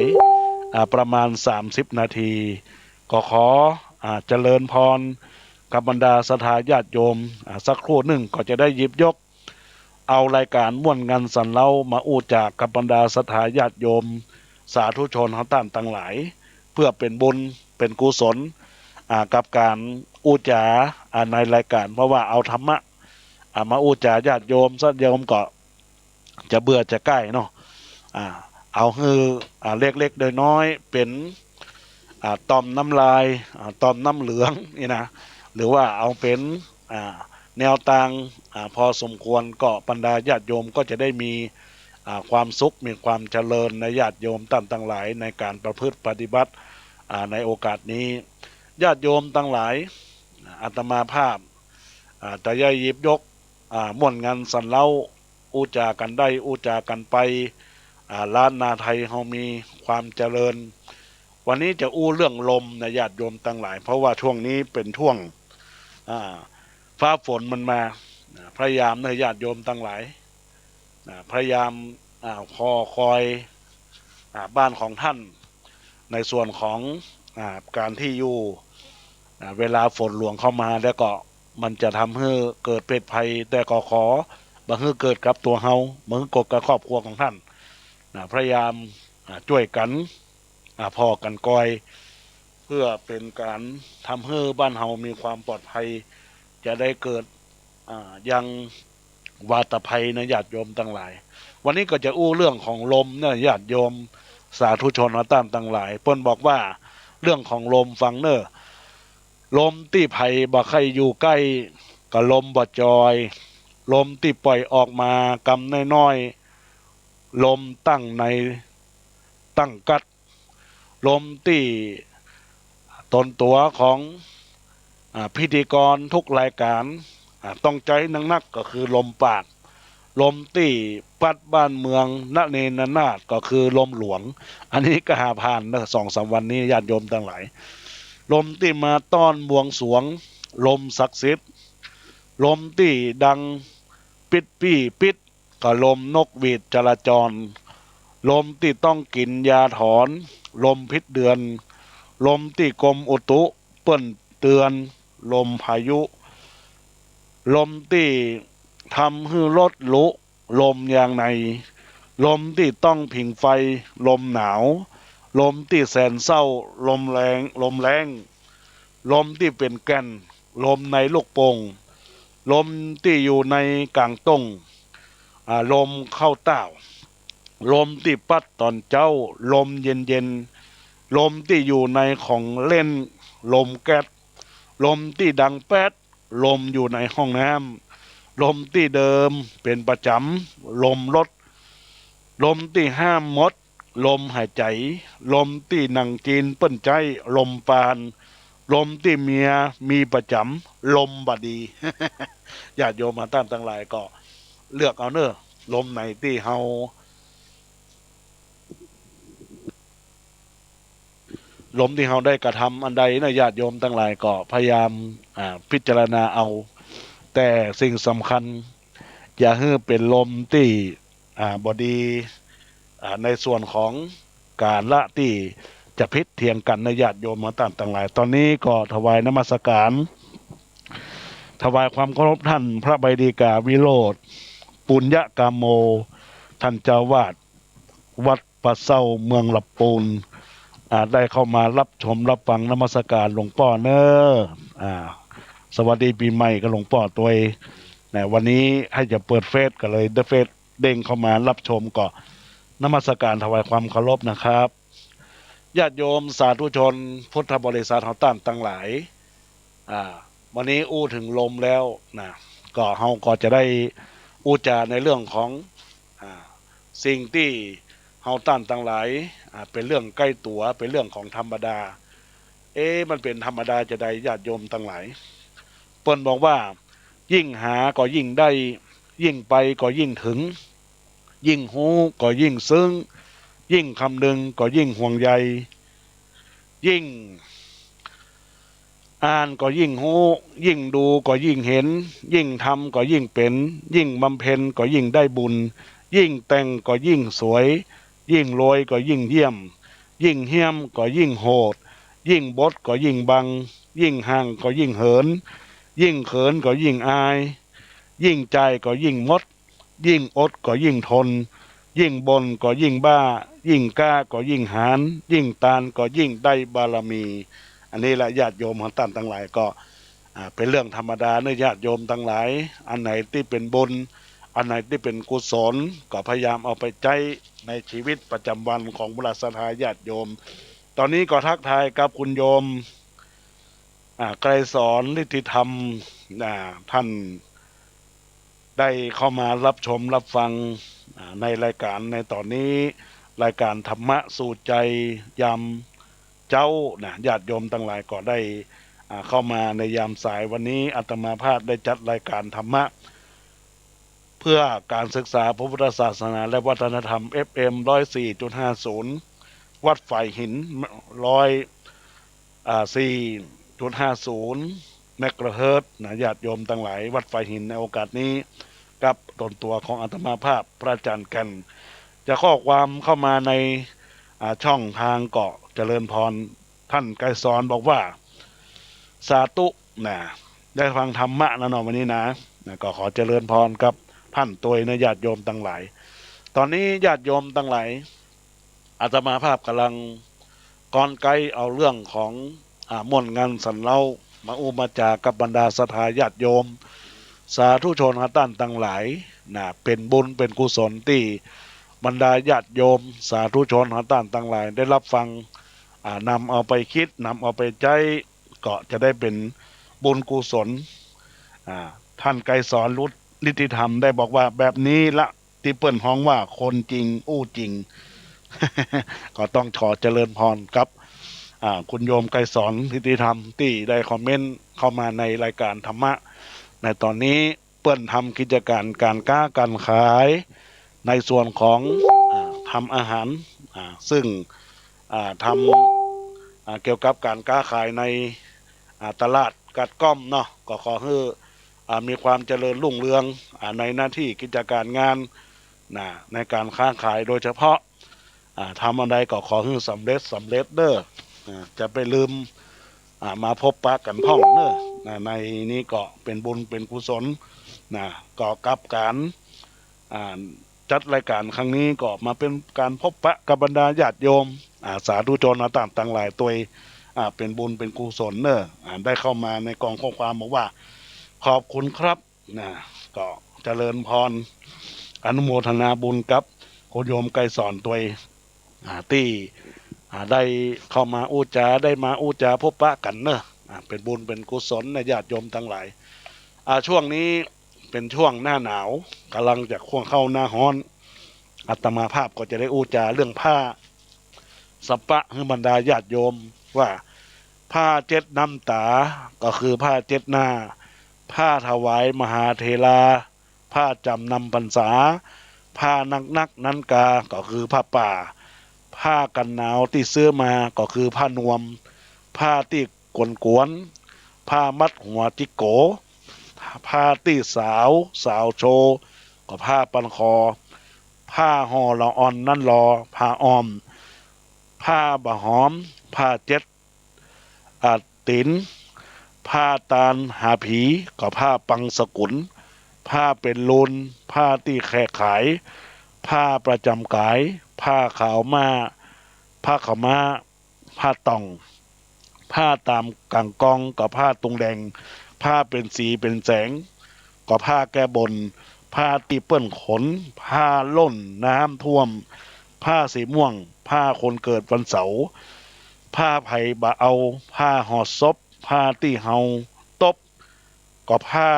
ประมาณ30นาทีก็ขอเจริญพรกับบรรดาศรัทธาญาติโยมสักครู่หนึ่งก็จะได้หยิบยกเอารายการม่วนงานสันเล่ามาอู้จากกับบรรดาศรัทธาญาติโยมสาธุชนท่านต่างหลายเพื่อเป็นบุญเป็นกุศลกับการอู้จาในรายการเพราะว่าเอาธรรมะมาอู้จาญาติโยมสักโยมก็จะเบื่อจะใกล้เนาะเอาคือเล็กๆน้อยๆเป็นต่อมน้ำลายต่อมน้ำเหลืองนี่นะหรือว่าเอาเป็นแนวทางพอสมควรก็บรรดาญาติโยมก็จะได้มีความสุขมีความเจริญในญาติโยมท่านทั้งหลายในการประพฤติปฏิบัติในโอกาสนี้ญาติโยมทั้งหลายอาตมาภาพจะย่อยหยิบยกม่วนงานสันเล่าอูจากันได้อูจากันไปล้านนาไทยเรามีความเจริญวันนี้จะอู้เรื่องลมนะญาติโยมทั้งหลายเพราะว่าช่วงนี้เป็นช่วงฟ้าฝนมันมาพยายามนะญาติโยมทั้งหลายพยายามคอยบ้านของท่านในส่วนของการที่อยู่เวลาฝนหลวงเข้ามาแล้วก็มันจะทำให้เกิดเพศภัยแต่ก็ขอบ่ให้เกิดกับตัวเฮาบ่ให้เกิดกับครอบครัวของท่านพยายามช่วยกันพอกันกอยเพื่อเป็นการทำให้บ้านเฮามีความปลอดภัยจะได้เกิดยังวาตภัยนะญาติโยมทั้งหลายวันนี้ก็จะอู้เรื่องของลมเนี่ยญาติโยมสาธุชนต่างหลายเพิ่นบอกว่าเรื่องของลมฟังเนอลมที่ไผ่บ่ใครอยู่ใกล้กับลมบ่จอยลมที่ปล่อยออกมากำน้อยๆลมตั้งในตั้งกัดลมที่ตนตัวของพิธีกรทุกรายการต้องใจนักก็คือลมปากลมที่ปัดบ้านเมืองณเนนนาถก็คือลมหลวงอันนี้ก็หาผ่านนะ2-3วันนี้ญาติโยมทั้งหลายลมที่มาต้อนบวงสรวงลมศักดิ์สิทธิ์ลมที่ดังปิดปี้ปิดก็ลมนกหวีดจราจรลมที่ต้องกินยาถอนลมพิษเดือนลมที่กรมอุตุเปิ้นเตือนลมพายุลมที่ทำให้รถลุลมอย่างในลมที่ต้องผิงไฟลมหนาวลมที่แสนเศร้าลมแรงลมที่เป็นแก่นลมในลูกโป่งลมที่อยู่ในกลางต้งลมเข้าเต้าลมที่ปัดตอนเจ้าลมเย็นลมที่อยู่ในของเล่นลมแก๊สลมที่ดังแป๊ดลมอยู่ในห้องน้ำลมที่เดิมเป็นประจำลมรถลมที่ห้ามมดลมหายใจลมที่หนังจีนเปิ้นใจลมปานลมที่เมียมีประจำลมบดี ญาติโยมมาตั้งหลายก็เลือกเอาเนอะลมไหนที่เฮาลมที่เฮาได้กระทำอันใดนะญาติโยมทั้งหลายก็พยายามพิจารณาเอาแต่สิ่งสำคัญอย่าให้เป็นลมที่บดีในส่วนของการละที่จะพิษเทียงกันในญาติโยมมาต่างหลายตอนนี้ก็ถวายนมัสการ ถวายความเคารพท่านพระใบดีกาวิโรธปุญญกามโมท่านเจ้าวาดวัดป่าเศร้าเมืองลำปูนได้เข้ามารับชมรับฟังนมัสการหลวงพ่อเนอ่าสวัสดีปีใหม่กับหลวงพ่อตัวเองวันนี้ให้จะเปิดเฟซก็เลยได้เฟซเด้งเข้ามารับชมก็นมัสการถวายความเคารพนะครับญาติโยมสาธุชนพุทธบริษัทเฮาตั้งทั้งหลายวันนี้อู้ถึงลมแล้วนะก็เฮาก็จะได้อู้จาในเรื่องของสิ่งที่เฮาตั้งทั้งหลายเป็นเรื่องใกล้ตัวเป็นเรื่องของธรรมดามันเป็นธรรมดาจะได้ญาติโยมทั้งหลายเปิ้นบอกว่ายิ่งหาก็ยิ่งได้ยิ่งไปก็ยิ่งถึงยิ่งหูก็ยิ่งซึ้งยิ่งคำนึงก็ยิ่งห่วงใยยิ่งอ่านก็ยิ่งหูยิ่งดูก็ยิ่งเห็นยิ่งทำก็ยิ่งเป็นยิ่งบำเพ็ญก็ยิ่งได้บุญยิ่งแต่งก็ยิ่งสวยยิ่งรวยก็ยิ่งเยี่ยมยิ่งเหี้ยมก็ยิ่งโหดยิ่งบดก็ยิ่งบังยิ่งห่างก็ยิ่งเหินยิ่งเขินก็ยิ่งอายยิ่งใจก็ยิ่งมดยิ่งอดก็ยิ่งทนยิ่งบนก็ยิ่งบ้ายิ่งกล้าก็ยิ่งหาญยิ่งตานก็ยิ่งได้บารมีอันนี้แหละญาติโยมของท่านทั้งหลายก็เป็นเรื่องธรรมดาเนื้อญาติโยมทั้งหลายอันไหนที่เป็นบุญอันไหนที่เป็นกุศลก็พยายามเอาไปใช้ในชีวิตประจำวันของบุรุษทายญาติโยมตอนนี้ก็ทักทายกับคุณโยมไกรสอนฤทธิธรรมท่านได้เข้ามารับชมรับฟังในรายการในตอนนี้รายการธรรมะสู่ใจยามเจ้าญาติโยมทั้งหลายก็ได้เข้ามาในยามสายวันนี้อาตมาภาพได้จัดรายการธรรมะเพื่อการศึกษาพระพุทธศาสนาและวัฒนธรรม FM 104.50 วัดฝ่ายหิน4.50 เมกะเฮิรตซ์ญาติโยมทั้งหลายวัดฝ่ายหินในโอกาสนี้กับตนตัวของอาตมาภาพพระอาจารย์กันจะข้อความเข้ามาในช่องทางเกาะเจริญพรท่านไกรสอนบอกว่าสาธุได้ฟังธรรมะนะน้องวันนี้นะก็ขอเจริญพรกับท่านตัวในญาติโยมทั้งหลายตอนนี้ญาติโยมทั้งหลายอาตมาภาพกำลังกอนไกเอาเรื่องของม่วนงานสันเล่ามาอุมาจากับบรรดาศรัทธาญาติโยมสาธุชนท่านทั้งหลายเป็นบุญเป็นกุศลที่บรรดาญาติโยมสาธุชนท่านทั้งหลายได้รับฟังนำเอาไปคิดนำเอาไปใจก็จะได้เป็นบุญกุศลท่านไกรสอนรุนิติธรรมได้บอกว่าแบบนี้ละที่เปิ้นฮ้องว่าคนจริงอู้จริง ก็ต้องขอเจริญพรครับคุณโยมไกรสอนนิติธรรมที่ได้คอมเมนต์เข้ามาในรายการธรรมะในตอนนี้เปิ้นทำกิจการการค้าการขายในส่วนของทำอาหารซึ่งทำเกี่ยวกับการค้าขายในตลาดกัดก้อมเนาะก็ขอให้มีความเจริญรุ่งเรืองในหน้าที่กิจการงานในการค้าขายโดยเฉพาะทำอะไรก็ขอให้สำเร็จเด้อจะไปลืมมาพบปะกันพ่องเด้อในนี้ก็เป็นบุญเป็นกุศลก็กับการจัดรายการครั้งนี้ก็มาเป็นการพบปะกับบรรดาญาติโยมสาธุชนต่างหลายตัวเป็นบุญเป็นกุศลเนอะได้เข้ามาในกองข้อความบอกว่าขอบคุณครับก็เจริญพรอนุโมทนาบุญกับคุณโยมไกรสอนตัวที่ได้เข้ามาอู้จาได้มาอู้จาพบปะกันเนอะเป็นบุญเป็นกุศลในญาติโยมทั้งหลายช่วงนี้เป็นช่วงหน้าหนาวกำลังจะข่วงเข้าหน้าร้อนอาตมาภาพก็จะได้อู้จาเรื่องผ้าสัปปะให้บรรดาญาติโยมว่าผ้าเจ็ดน้ำตาก็คือผ้าเจ็ดหน้าผ้าถวายมหาเทลาผ้าจำนำพรรษาผ้านักนันกาก็คือผ้าป่าผ้ากันหนาวที่ซื้อมาก็คือผ้านวมผ้าที่กวนผ้ามัดหัวจิโกผ้าที่สาวโชก็ผ้าปันคอผ้าห่อละอ่อนนั่นรอผ้าอ้อมผ้าบะหอมผ้าเจ็ดติน ผ้าตาลหาผีก็ผ้าปังสกุลผ้าเป็นลุนผ้าที่แขกขายผ้าประจำกายผ้าขาวมาผ้าขาวม้าผ้าตองผ้าตามกังกองกับผ้าตุงแดงผ้าเป็นสีเป็นแสงก็ผ้าแก้บนผ้าตีเปิ้นขนผ้าล่นน้ำท่วมผ้าสีม่วงผ้าคนเกิดวันเสาร์ผ้าไผ่บะเอาผ้าห่อศพผ้าที่เฮาตบก็ผ้า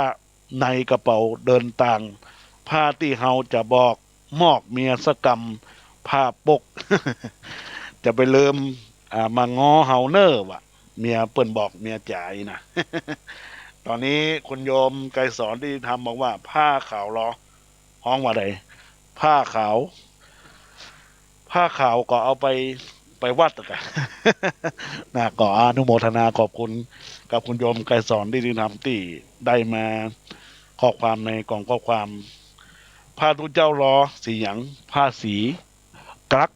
ในกระเป๋าเดินต่างผ้าที่เฮาจะบอกมอกเมียสกรรมผ้าปก จะไปเริ่มมาง้อเฮาเนอร์วะเมียเปิ้นบอกเมียจ่ายนะ ตอนนี้คุณโยมไกรสอนที่ทำบอกว่าผ้าขาวรอห้องว่าใดผ้าขาว ผ้าขาวก็เอาไปวัดกัน นะก็อนุโมทนาขอบคุณกับคุณโยมไกรสอนที่ทำที่ได้มาข้อความในกล่องข้อความผ้าทุกเจ้ารอสีหยังผ้าสีกัก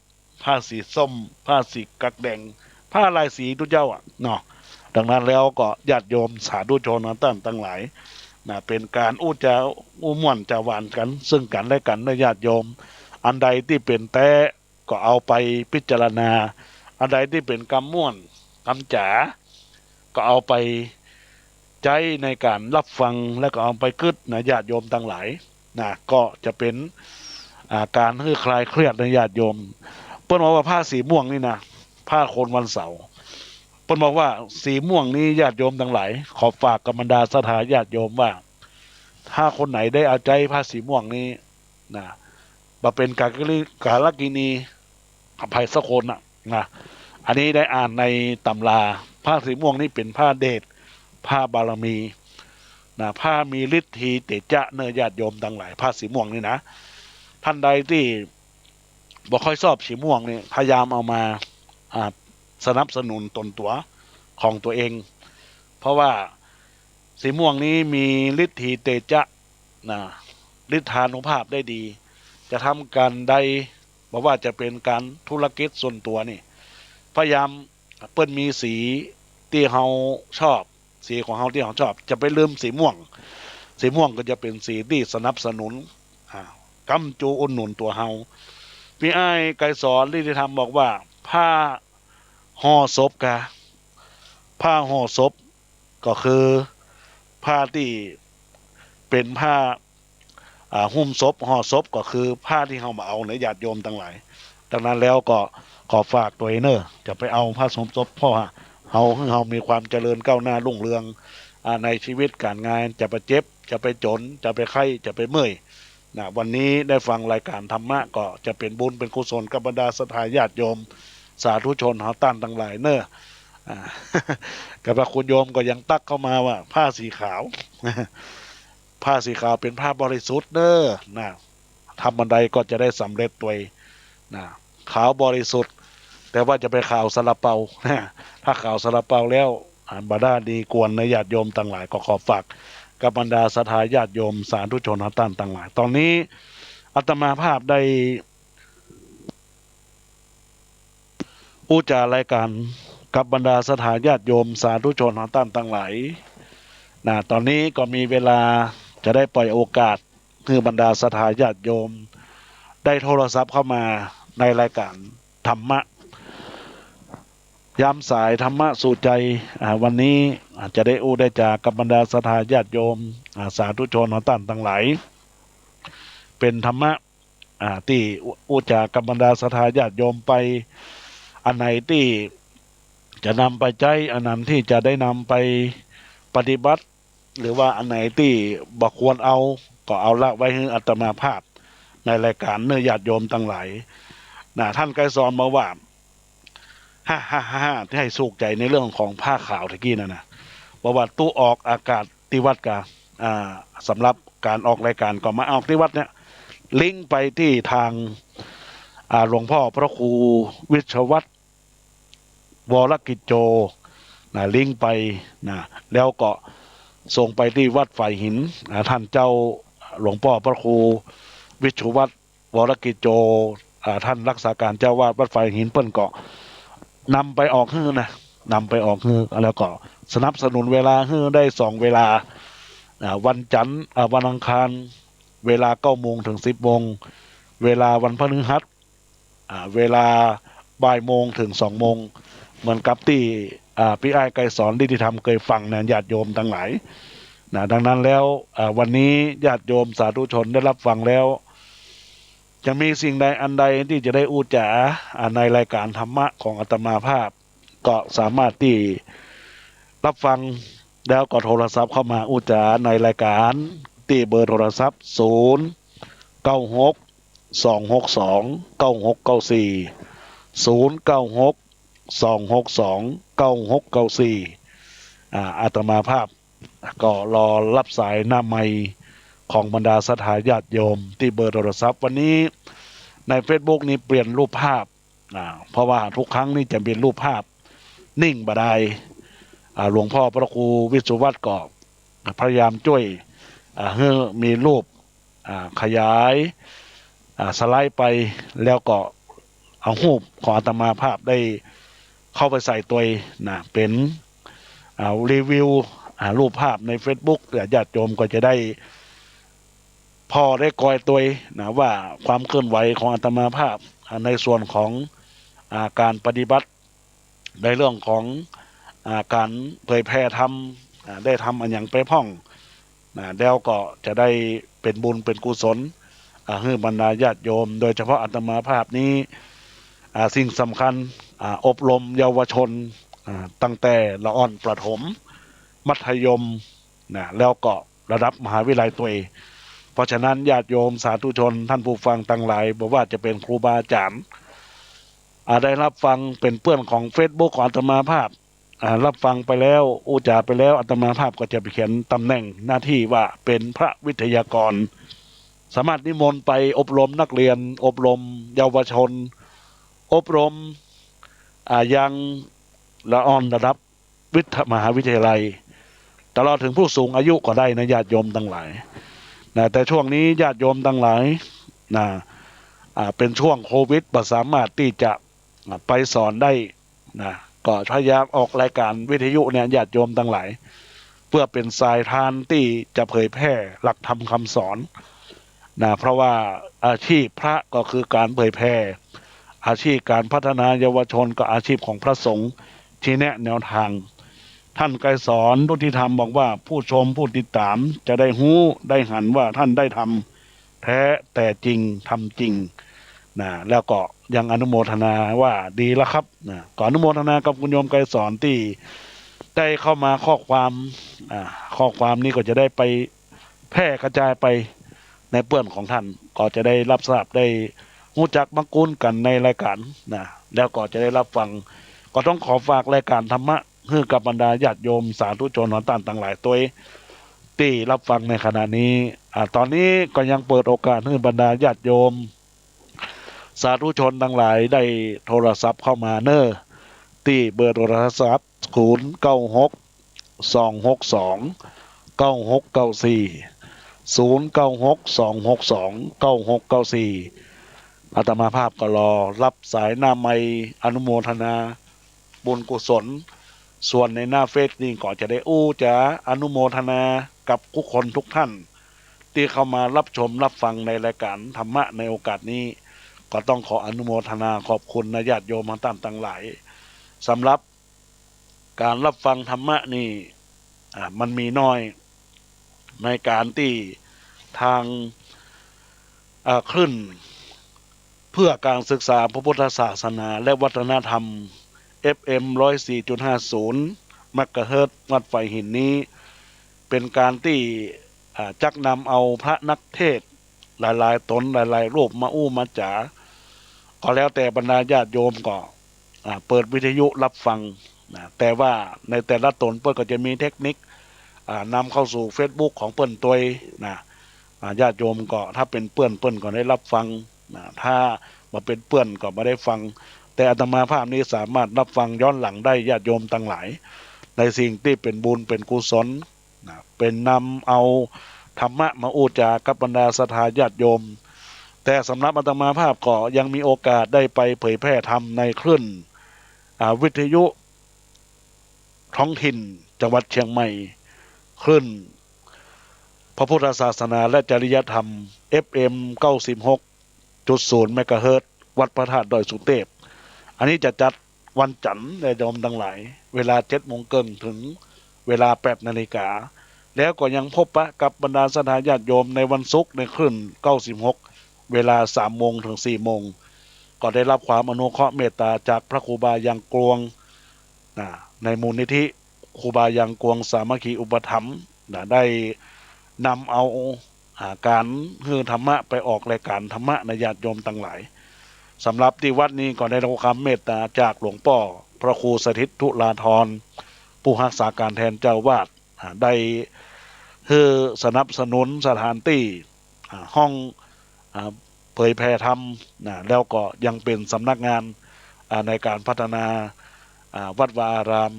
ผ้าสีส้ม ผ้าสีกักแดงผ้าลายสีทุกเจ้าเนาะดังนั้นแล้วก็ญาติโยมสาธุชนตั้งหลายนะเป็นการอู้จาอู้ม่วนจาหวานกัน ซึ่งกันและกันนะญาติโยม อันใดที่เป็นแต่ก็เอาไปพิจารณา อันใดที่เป็นกำม่วนกำจ๋าก็เอาไปใจในการรับฟังและก็เอาไปกึดนะญาติโยมทั้งหลายนะก็จะเป็นการให้คลายเครียดในญาติโยมเปิ้ลบอกว่าผ้าสีม่วงนี่นะผ้าโคนวันเสาร์เปิ้ลบอกว่าสีม่วงนี้ญาติโยมทั้งหลายขอฝากกับบรรดาสถาญาติโยมว่า ถ้าคนไหนได้เอาใจผ้าสีม่วงนี้นะมาเป็นการกินีอภัยสักคนนะอันนี้ได้อ่านในตำราผ้าสีม่วงนี่เป็นผ้าเดชผ้าบารมีนะผ้ามีฤทธิ์ทีเตจะเนยญาติโยมทั้งหลายผ้าสีม่วงนี่นะท่านใดที่บ่ค่อยชอบสีม่วงนี่พยายามเอามาสนับสนุนตนตัวของตัวเอง เพราะว่าสีม่วงนี้มีฤทธิ์ทีเตจะนะฤทธานุภาพได้ดี จะทำการใดบอกว่าจะเป็นการธุรกิจส่วนตัวนี่พยายามเปิ้นมีสีที่เฮาชอบสีของเฮาที่เฮาชอบจะไปลืมสีม่วงสีม่วงก็จะเป็นสีที่สนับสนุนกำจูอุดหนุนตัวเฮาพี่อ้ายไกรสอนที่ทำบอกว่าผ้าห่อศพกะผ้าห่อศพก็คือผ้าที่เป็นผ้าหุ้มศพห่อศพก็คือผ้าที่เฮามาเอาในญาติโยมทั้งหลายดังนั้นแล้วก็ขอฝากตัวเองเนอะจะไปเอาผ้าห่มศพเพราะว่าเฮามีความเจริญก้าวหน้ารุ่งเรืองในชีวิตการงานจะไปเจ็บจะไปจนจะไปไข้จะไปเมื่อยนะวันนี้ได้ฟังรายการธรรมะก็จะเป็นบุญเป็นกุศลกับบรรดาศรัทธาญาติโยมสาธุชนเฮาตั้นทั้งหลายเนอะกับพระคุณโยมก็ยังตักเข้ามาว่าผ้าสีขาว ผ้าสีขาวเป็นผ้าบริสุทธิ์เด้อนะทำบันไดก็จะได้สำเร็จตัวนะขาวบริสุทธิ์แต่ว่าจะไปขาวซาลาเปาถ้าขาวซาลาเปาแล้วบาดาดีกวนในญาติโยมต่างหลายก็ขอฝากกับบรรดาศรัทธาญาติโยมสาธุชนทั้งต่างหลายตอนนี้อาตมาภาพได้อุจารายการกับบรรดาศรัทธาญาติโยมสาธุชนต่างหลายนะตอนนี้ก็มีเวลาจะได้ปล่อยโอกาสคือบรรดาศรัทธาญาติโยมได้โทรศัพท์เข้ามาในรายการธรรมะยามสายธรรมะสู่ใจวันนี้จะได้ได้จากกับบรรดาศรัทธาญาติโยมสาธุชนทั้งหลายเป็นธรรมะที่จากกับบรรดาศรัทธาญาติโยมไปอันไหนที่จะนำไปใจอันนั้นที่จะได้นำไปปฏิบัติหรือว่าอันไหนที่บ่ควรเอาก็เอาละไว้ให้อาตมาภาพในรายการเนื้อญาติโยมทั้งหลายท่านไกรสอนมาว่าฮ่าที่ให้สุขใจในเรื่องของผ้าขาวตะกี้นั่นนะบอกว่าตู้ออกอากาศที่วัดกาสำหรับการออกรายการก็มาออกที่วัดเนี่ยลิงก์ไปที่ทางหลวงพ่อพระครูวิชวัตรวรกิจโจลิงก์ไปแล้วก็ส่งไปที่วัดฝ่ายหินท่านเจ้าหลวงพ่อพระครูวิชวัตรวรกิจโจท่านรักษาการเจ้าวาดวัดฝ่ายหินเปิ้นก็นำไปออกให้ นำไปออกแล้วก็สนับสนุนเวลาได้2 เวลาวันจันทร์วันอังคารเวลา9 โมงถึง10 โมงเวลาวันพฤหัสเวลาบ่าย โมงถึง2 โมงเหมือนกับที่พี่อ้ายไกรสอนที่ทำเคยฟังนะญาติโยมทั้งหลายดังนั้นแล้ววันนี้ญาติโยมสาธุชนได้รับฟังแล้วจะมีสิ่งใดอันใดที่จะได้อู้จ๋าในรายการธรรมะของอาตมาภาพก็สามารถที่รับฟังแล้วก็โทรศัพท์เข้ามาอู้จ๋าในรายการที่เบอร์โทรศัพท์096 262 9694 096 262 9694อาตมาภาพก็รอรับสายหน้าไมค์ของบรรดาศรัทธาญาติโยมที่เบอร์โทรศัพท์วันนี้ใน Facebook นี้เปลี่ยนรูปภาพเพราะว่าทุกครั้งนี่จะเป็นรูปภาพนิ่งบดายหลวงพ่อพระครูวิสุวัตรก็พยายามช่วยให้มีรูปขยายสไลด์ไปแล้วก็เอารูปของอาตมาภาพได้เข้าไปใส่ตัวเป็นรีวิวรูปภาพใน Facebook ญาติโยมก็จะได้พอได้กอยตัวว่าความเคลื่อนไหวของอาตมาภาพในส่วนของการปฏิบัติในเรื่องของการเผยแพร่ธรรมได้ทำอันอย่างไปพ่องแล้วก็จะได้เป็นบุญเป็นกุศลให้บรรดาญาติโยมโดยเฉพาะอาตมาภาพนี้สิ่งสำคัญอบรมเยาวชนตั้งแต่ละอ่อนประถมมัธยมแล้วก็ระดับมหาวิทยาลัยตัวเองเพราะฉะนั้นญาติโยมสาธุชนท่านผู้ฟังทั้งหลายบอกว่าจะเป็นครูบาอาจารย์ได้รับฟังเป็นเพื่อนของ Facebook ของอาตมาภาพรับฟังไปแล้วอุจาไปแล้วอาตมาภาพก็จะไปเขียนตำแหน่งหน้าที่ว่าเป็นพระวิทยากรสามารถนิมนต์ไปอบรมนักเรียนอบรมเยาวชนอบรมยังละอ่อนระดับมหาวิทยาลัยตลอดถึงผู้สูงอายุก็ได้นะญาติโยมทั้งหลายแต่ช่วงนี้ญาติโยมทั้งหลายเป็นช่วงโควิดไม่สามารถที่จะไปสอนได้ก็พยายามออกรายการวิทยุเนี่ยญาติโยมทั้งหลายเพื่อเป็นสายทานที่จะเผยแพร่หลักธรรมคำสอนเพราะว่าอาชีพพระก็คือการเผยแพร่อาชีพการพัฒนาเยาวชนก็อาชีพของพระสงฆ์ที่แนะแนวทางท่านไกรสอนทุติธรรมบอกว่าผู้ชมผู้ติดตามจะได้หู้ได้หันว่าท่านได้ทำแท้แต่จริงทำจริงแล้วก็ยังอนุโมทนาว่าดีแล้วครับก่อนอนุโมทนากับคุณโยมไกรสอนที่ได้เข้ามาข้อความนี้ก็จะได้ไปแพร่กระจายไปในเปื้อนของท่านก็จะได้รับทราบได้รู้จักมักคุ้นกันในรายการแล้วก็จะได้รับฟังก็ต้องขอฝากรายการธรรมะให้กับบรรดาญาติโยมสาธุชนของต่างหลายตัวที่รับฟังในขณะนี้ตอนนี้ก็ยังเปิดโอกาสให้บรรดาญาติโยมสาธุชนทั้งหลายได้โทรศัพท์เข้ามาที่เบอร์โทรศัพท์096 262 9694 096 262 9694อาตมาภาพก็รอรับสายหน้าไมค์อนุโมทนาบุญกุศลส่วนในหน้าเฟซนี่ก็จะได้จะอนุโมทนากับทุกคนทุกท่านที่เข้ามารับชมรับฟังในรายการธรรมะในโอกาสนี้ก็ต้องขออนุโมทนาขอบคุณญาติโยมทั้งหลายสำหรับการรับฟังธรรมะนี่มันมีน้อยในการที่ทางขึ้นเพื่อการศึกษาพระพุทธศาสนาและวัฒนธรรม FM 104.50 เมกะเฮิรตซ์วัดไฟหินนี้เป็นการที่จักนำเอาพระนักเทศหลายๆตนหลายๆรูปมามาจ๋าก็แล้วแต่บรรดาญาติโยมก็เปิดวิทยุรับฟังแต่ว่าในแต่ละตนเปิ้ลก็จะมีเทคนิคนำเข้าสู่ Facebook ของเปิ้ลตัวญาติโยมก็ถ้าเป็นเปิ้ลก็ได้รับฟังถ้ามาเป็นเปิ้ลก็ไม่ได้ฟังแต่อาตมาภาพนี้สามารถรับฟังย้อนหลังได้ญาติโยมทั้งหลายในสิ่งที่เป็นบุญเป็นกุศลเป็นนำเอาธรรมะมาอุจากับบรรดาศรัทธาญาติโยมแต่สำนักอาตมาภาพก็ยังมีโอกาสได้ไปเผยแพร่ธรรมในคลื่นวิทยุ ท้องถิ่นจังหวัดเชียงใหม่คลื่นพระพุทธศาสนาและจริยธรรม FM 96.0เมกะเฮิรตซ์วัดพระธาตุดอยสุเทพอันนี้จะจัดวันจันทร์ในโยมทั้งหลายเวลา7:30ถึงเวลา8นาฬิกาแล้วก็ยังพบปะกับบรรดาสถานญาติโยมในวันศุกร์ในคลื่น96เวลา3โมงถึง4โมงก็ได้รับความอนุเคราะห์เมตตาจากพระครูบายังกลวงในมูลนิธิครูบายังกลวงสามัคคีอุปถัมภ์ได้นำเอาการฮือธรรมะไปออกรายการธรรมะในญาติโยมทั้งหลายสำหรับที่วัดนี้ก็ได้รับความเมตตาจากหลวงพ่อพระครูสถิตธุลาธรผู้รักษาการแทนเจ้าวาดได้คือสนับสนุนสถานที่ห้องเผยแพร่ธรรมแล้วก็ยังเป็นสำนักงานในการพัฒนาวัดวาอาราม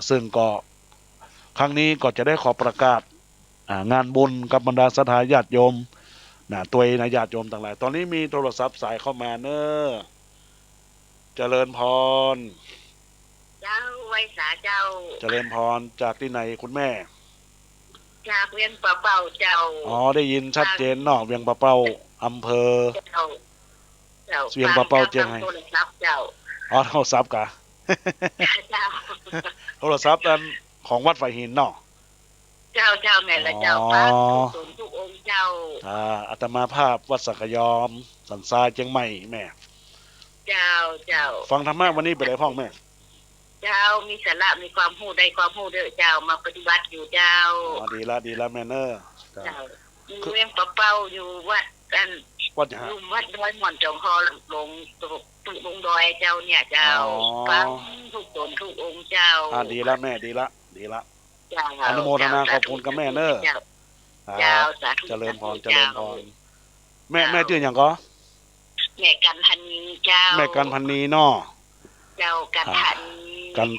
ซึ่งก็ครั้งนี้ก็จะได้ขอประกาศงานบุญกับบรรดาสถานญาติโยมตัวเองญาติโยมต่างหลายตอนนี้มีโทรศัพท์สายเข้ามาเนอะเจริญพร
เจ้าไว้สาเจ้า
เจริญพรจากที่ไหนคุณแม่
จากเวียงป่าเป่าเจ้า
อ๋อได้ยินชัดเจนเนาะเวียงป่าเป่าอำเภอเวียงป่าเป่าเจียงไฮ้อ๋อโทรศัพท์กะโทรศัพท์อันของวัดไฟหินเนาะ
เจ้าไงละเจ้าป้าทุกองค์เจ้า
อาตมาภาพวัดสักยอมสันทรายเชียงใหม่แม่
เจ้า
ฟังธรรมะวันนี้ไปไหนพ่องแม่
เจ้ามีสาระมีความรู้ได้ความรู้เด้อเจ้ามาปฏิบัติอยู่เจ้า
ดีละแม่เนอ
เจ้าอยู่เวียงป่าเป่าอยู่วัดกัน
วัด
ดอยหม่อนจงคอลงดอยเจ้าเนี่ยเจ้าฟังทุกตนทุกองค์เจ้า
ดีละแม่ดีละอนุโมทนาขอบคุณกับแม่เนอ
เจ้าสาธุ
เจริญพรแม่ชื่ออย่างก็
แม่กันพันนีเจ้า
แม่กันพันนีเนาะ
เจ้ากัน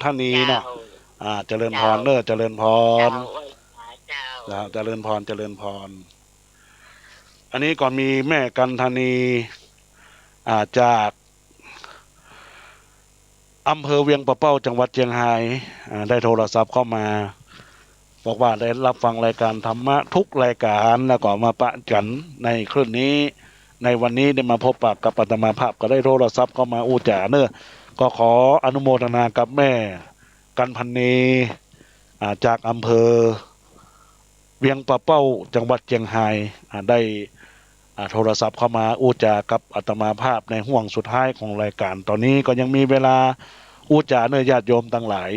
ทันนีเนาะเจริญพรเนอเจริญพรเจริญพรอันนี้ก่อนมีแม่กันธนีจากอำเภอเวียงป่าเป้าจังหวัดเชียงรายได้โทรศัพท์เข้ามาบอกว่าได้รับฟังรายการธรรมะทุกรายการแล้วก็มาปะกันในคลื่นนี้ในวันนี้ได้มาพบปะกับอาตมาภาพก็ได้โทรศัพท์เข้ามาอู้จ๋าเนอะก็ขออนุโมทนากับแม่กันพันนีจากอำเภอเวียงป่าเป้าจังหวัดเชียงรายได้โทรศัพท์เข้ามาอู้จากับอาตมาภาพในห่วงสุดท้ายของรายการตอนนี้ก็ยังมีเวลาอู้จาเนื้อญาติโยมทั้งหลาย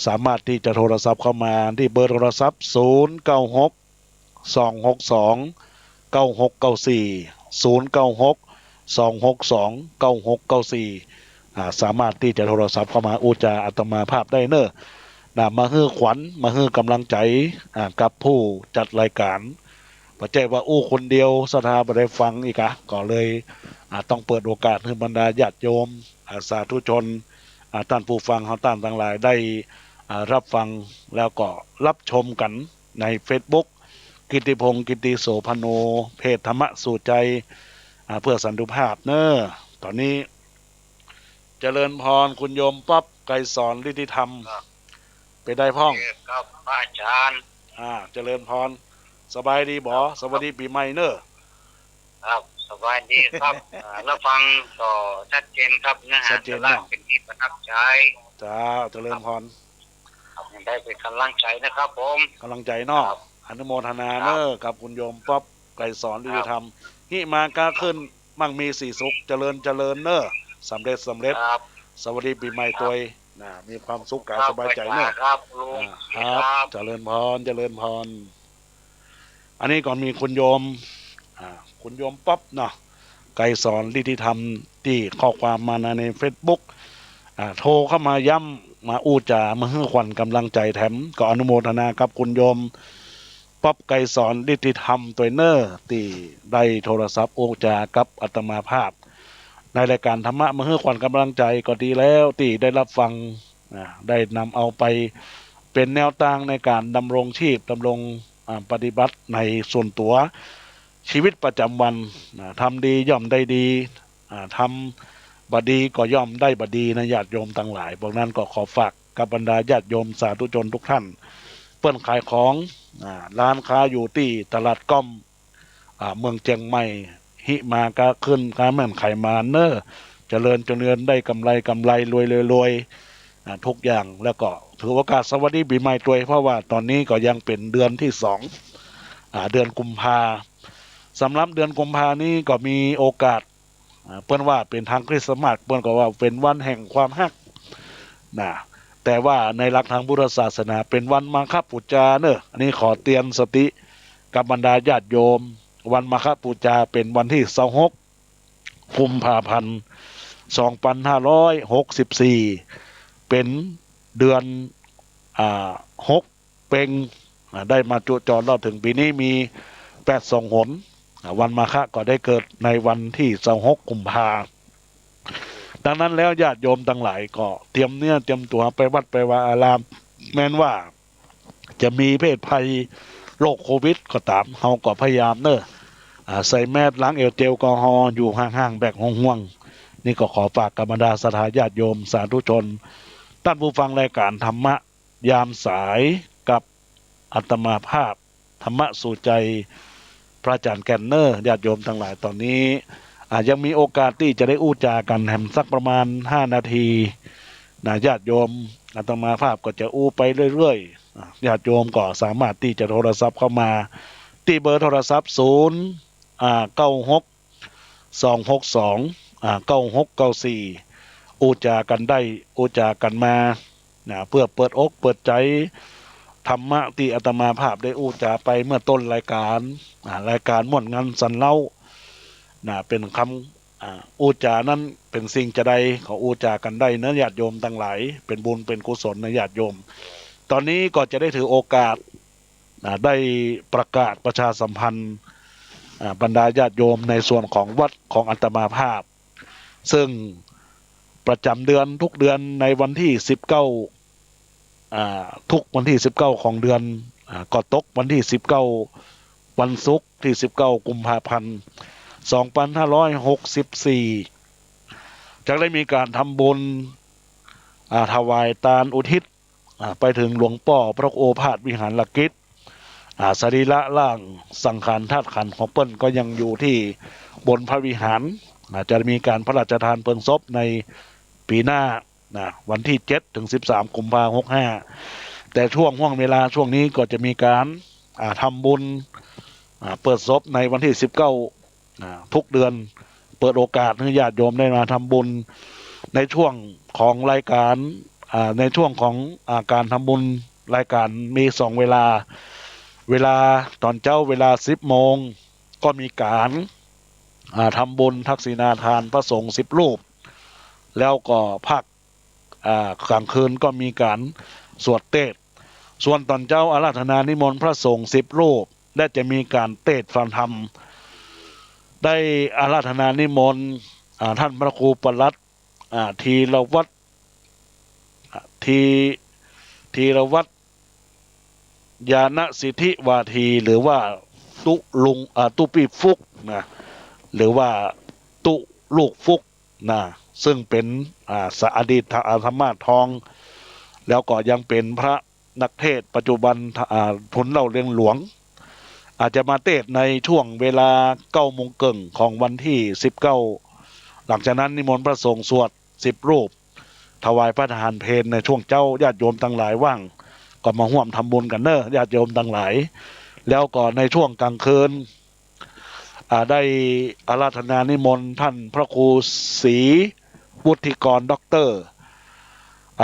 สามารถที่จะโทรศัพท์เข้ามาที่เบอร์โทรศัพท์096 262 9694 096 262 9694สามารถที่จะโทรศัพท์เข้ามาอู้จาอาตมาภาพได้เนอะมาฮื้อขวัญมาฮื้อกำลังใจกับผู้จัดรายการปัจจัยว่าอู้คนเดียวสถาบันได้ฟังอีกก็เลยต้องเปิดโอกาสให้บรรดาญาติโยมสาธุชนท่านผู้ฟังเขาท่านทั้งหลายได้รับฟังแล้วก็รับชมกันใน Facebook กิติพงศ์กิติโสพโนเพจธรรมะสู่ใจเพื่อสันติภาพเนอะตอนนี้เจริญพรคุณโยมป๊อบไกรสอนฤทธิธรรมไปได้พ่อง
ครับอาจารย์
เจริญพรสบายดีบ่สวัสดีปีใหม่เนอะ
ครับสบายดีครับแล้วฟังต่อชัดเจนครับเนื้อหาสาระเป็นที่ประทับใจ
จ้าเจริญพร
ยังได้เป็นกำลังใจนะครับผม
กำลังใจเนาะอนุโมทนาเนอะกับคุณโยมป๊อบไกรสอนฤทธิธรรมหิมาก้าขึ้นมั่งมีสีสุขเจริญเนอะสำเร็จสวัสดีปีใหม่ตัวมีความสุขกายสบายใจเนอะ
ครับลุง
ครับเจริญพรอันนี้ก่อนมีคุณโยมป๊อบเนาะไกรสอนฤทธิธรรมที่ข้อความมาใน Facebook โทรเข้ามาย้ำมาอู้จามาให้ขวัญกำลังใจแถมก็อนุโมทนากับคุณโยมป๊อบไกรสอนฤทธิธรรมตัวเนอร์ที่ได้โทรศัพท์อู้จากับอาตมาภาพในรายการธรรมะมาให้ขวัญกำลังใจก็ดีแล้วที่ได้รับฟังได้นำเอาไปเป็นแนวทางในการดำรงชีพดำรงปฏิบัติในส่วนตัวชีวิตประจำวันทำดีย่อมได้ดีทำบดีก็ย่อมได้บดีนะญาติโยมทั้งหลายพวกนั้นก็ขอฝาก กับบรรดาญาติโยมสาธุชนทุกท่านเปิ้นขายของร้านค้าอยู่ที่ตลาดก้อมเมืองเจียงใหม่หิมาก็ขึ้นค้าแม่นไข่มาเนอเจริญได้กำไรรวยทุกอย่างแล้วก็ถือโอกาสสวัสดีปีใหม่ตัวเพราะว่าตอนนี้ก็ยังเป็นเดือนที่2เดือนกุมภาสำหรับเดือนกุมภานี้ก็มีโอกาสเปิ้นว่าเป็นทางคริสต์มาสเปิ้นก็ว่าเป็นวันแห่งความฮักนะแต่ว่าในหลักทางพุทธศาสนาเป็นวันมาฆบูชาเนอะอันนี้ขอเตือนสติกับบรรดาญาติโยมวันมาฆบูชาเป็นวันที่26กุมภาพันธ์2564เป็นเดือน6เป็งได้มาจุจรรอดถึงปีนี้มี8 2 หนวันมาฆก็ได้เกิดในวันที่26กุมภาดังนั้นแล้วญาติโยมทั้งหลายก็เตรียมเนื้อเตรียมตัวไปวัดไปวาอารามแม้นว่าจะมีเพศภัยโรคโควิดก็ตามเฮาก็พยายามเนอะใส่แมสล้างเอลเจลแอลกอฮอล์อยู่ห่างๆแบกห่วงๆนี่ก็ขอฝากกับบรรดาศรัทธาญาติโยมสาธุชนท่านผู้ฟังรายการธรรมะยามสายกับอาตมาภาพธรรมะสู่ใจพระอาจารย์แกนเนอร์ญาติโยมทั้งหลายตอนนี้ยังมีโอกาสที่จะได้อู้จากันแหมสักประมาณ5 นาทีญาติโยมอาตมาภาพก็จะอู้ไปเรื่อยๆญาติโยมก็สามารถที่จะโทรศัพท์เข้ามาที่เบอร์โทรศัพท์096 262 9694อู้จากันได้อู้จากันมาเพื่อเปิดอกเปิดใจธรรมะที่อาตมาภาพได้อู้จาไปเมื่อต้นรายการม่วนงานสันเล่าเป็นคำอู้จานั้นเป็นสิ่งจะใดเขาอู้จากันได้เนื้อญาติโยมทั้งหลายเป็นบุญเป็นกุศลในญาติโยมตอนนี้ก็จะได้ถือโอกาสได้ประกาศประชาสัมพันธ์บรรดาญาติโยมในส่วนของวัดของอาตมาภาพซึ่งประจำเดือนทุกเดือนในวันที่19ทุกวันที่19ของเดือนก็ตกวันที่19วันศุกร์ที่19กุมภาพันธ์2564จะได้มีการทำบุญถวายทานอุทิศไปถึงหลวงพ่อพระโอภาสวิหารกิจสรีระร่างสังขารธาตุขันธ์ของเปิ้ลก็ยังอยู่ที่บนพระวิหารจะมีการพระราชทานเพลิงศพในปีหน้าวันที่7ถึง13กุมภาพันธ์65แต่ช่วงเวลาช่วงนี้ก็จะมีการทำบุญเปิดศพในวันที่19ทุกเดือนเปิดโอกาสให้ญาติโยมได้มาทำบุญในช่วงของรายการในช่วงของการทำบุญรายการมี2 เวลาตอนเจ้าเวลา10 โมงก็มีการทำบุญทักษิณาทานพระสงฆ์10 รูปแล้วก็ภาคกลางคืนก็มีการสวดเทศส่วนตอนเจ้าอาราธนานิมนต์พระสงฆ์10 รูปและจะมีการเทศฟังธรรมได้อาราธนานิมนต์ท่านพระครูปลัดทีรวัตรทีรวัตรญาณสิทธิวาทีหรือว่าตุปีฟุกหรือว่าตุลูกฟุกซึ่งเป็นอดีตธรรมะทองแล้วก็ยังเป็นพระนักเทศปัจจุบันผลเล่าเรียงหลวงอาจจะมาเทศในช่วงเวลา9 โมงครึ่งของวันที่19หลังจากนั้นนิมนต์พระสงฆ์สวด10 รูปถวายพระทหารเพลในช่วงเจ้าญาติโยมทั้งหลายว่างก็มาร่วมทำบุญกันเนอะญาติโยมทั้งหลายแล้วก็ในช่วงกลางคืนได้อาราธนานิมนต์ท่านพระครูศรีวุฒิกรด็อกเตอร์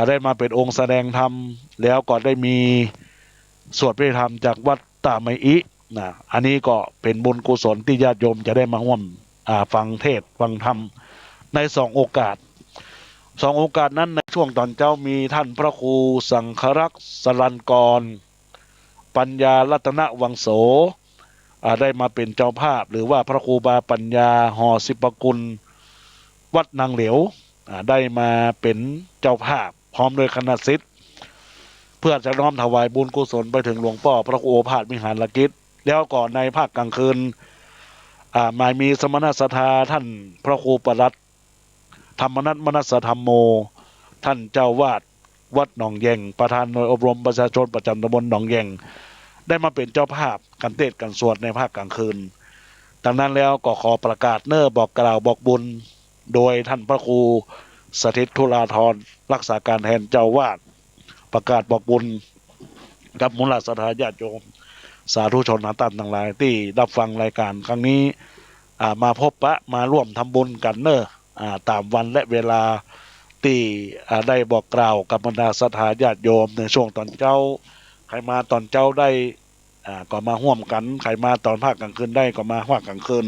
ได้มาเป็นองค์แสดงธรรมแล้วก็ได้มีสวดพระธรรมจากวัดตาไมอิอันนี้ก็เป็นบุญกุศลที่ญาติโยมจะได้มาร่วมฟังเทศฟังธรรมใน2 โอกาสนั้นในช่วงตอนเจ้ามีท่านพระครูสังฆรักษ์สรัญกรปัญญารัตนวังโสได้มาเป็นเจ้าภาพหรือว่าพระครูบาปัญญาหอศิปกุลวัดนางเหลียวได้มาเป็นเจ้าภาพพร้อมโดยคณะศิษย์เพื่อจะน้อมถวายบุญกุศลไปถึงหลวงพ่อพระครูโอภาสวิหารกิจแล้วก่อนในภาคกลางคืนมามีสมณศรัทธาท่านพระครูปลัดธรรมนัสมนัสธรรมโมท่านเจ้าวาด วัดหนองแยงประธานหน่วยอบรมประชาชนประจำตำบลหนองแยงได้มาเป็นเจ้าภาพการเทศน์การสวดในภาคกลางคืนดังนั้นแล้วก็ขอประกาศบอกกล่าวบอกบุญโดยท่านพระครูสถิตธุราธรรักษาการแทนเจ้าวาดประกาศบอกบุญกับมูลศรัทธาญาติโยมสาธุชนหาตันทั้งหลายที่รับฟังรายการครั้งนี้มาพบปะมาร่วมทำบุญกันตามวันและเวลาที่ได้บอกกล่าวกับบรรดาศรัทธาญาติโยมในช่วงตอนเจ้าใครมาตอนเจ้าได้ก็มาร่วมกันใครมาตอนภาคกลางคืนได้ก็มาภาคกลางคืน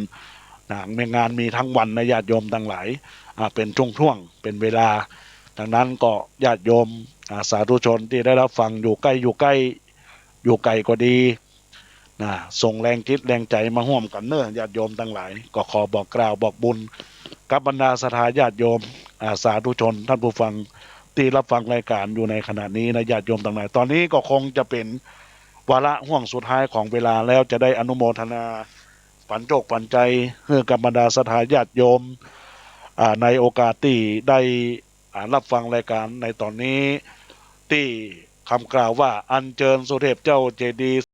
มีงานมีทั้งวันนะญาติโยมทั้งหลายเป็นช่วงๆเป็นเวลาดังนั้นก็ญาติโยมสาธุชนที่ได้รับฟังอยู่ใกล้อยู่ไกลก็ดีส่งแรงคิดแรงใจมาร่วมกันญาติโยมทั้งหลายก็ขอบอกกล่าวบอกบุญกับบรรดาศรัทธาญาติโยมสาธุชนท่านผู้ฟังที่รับฟังรายการอยู่ในขณะนี้นะญาติโยมทั้งหลายตอนนี้ก็คงจะเป็นวาระห่วงสุดท้ายของเวลาแล้วจะได้อนุโมทนาปันโชคปันใจให้กับบรรดาศรัทธาญาติโยมในโอกาสที่ได้รับฟังรายการในตอนนี้ที่คำกล่าวว่าอัญเชิญสุเทพเจ้าเจดีย์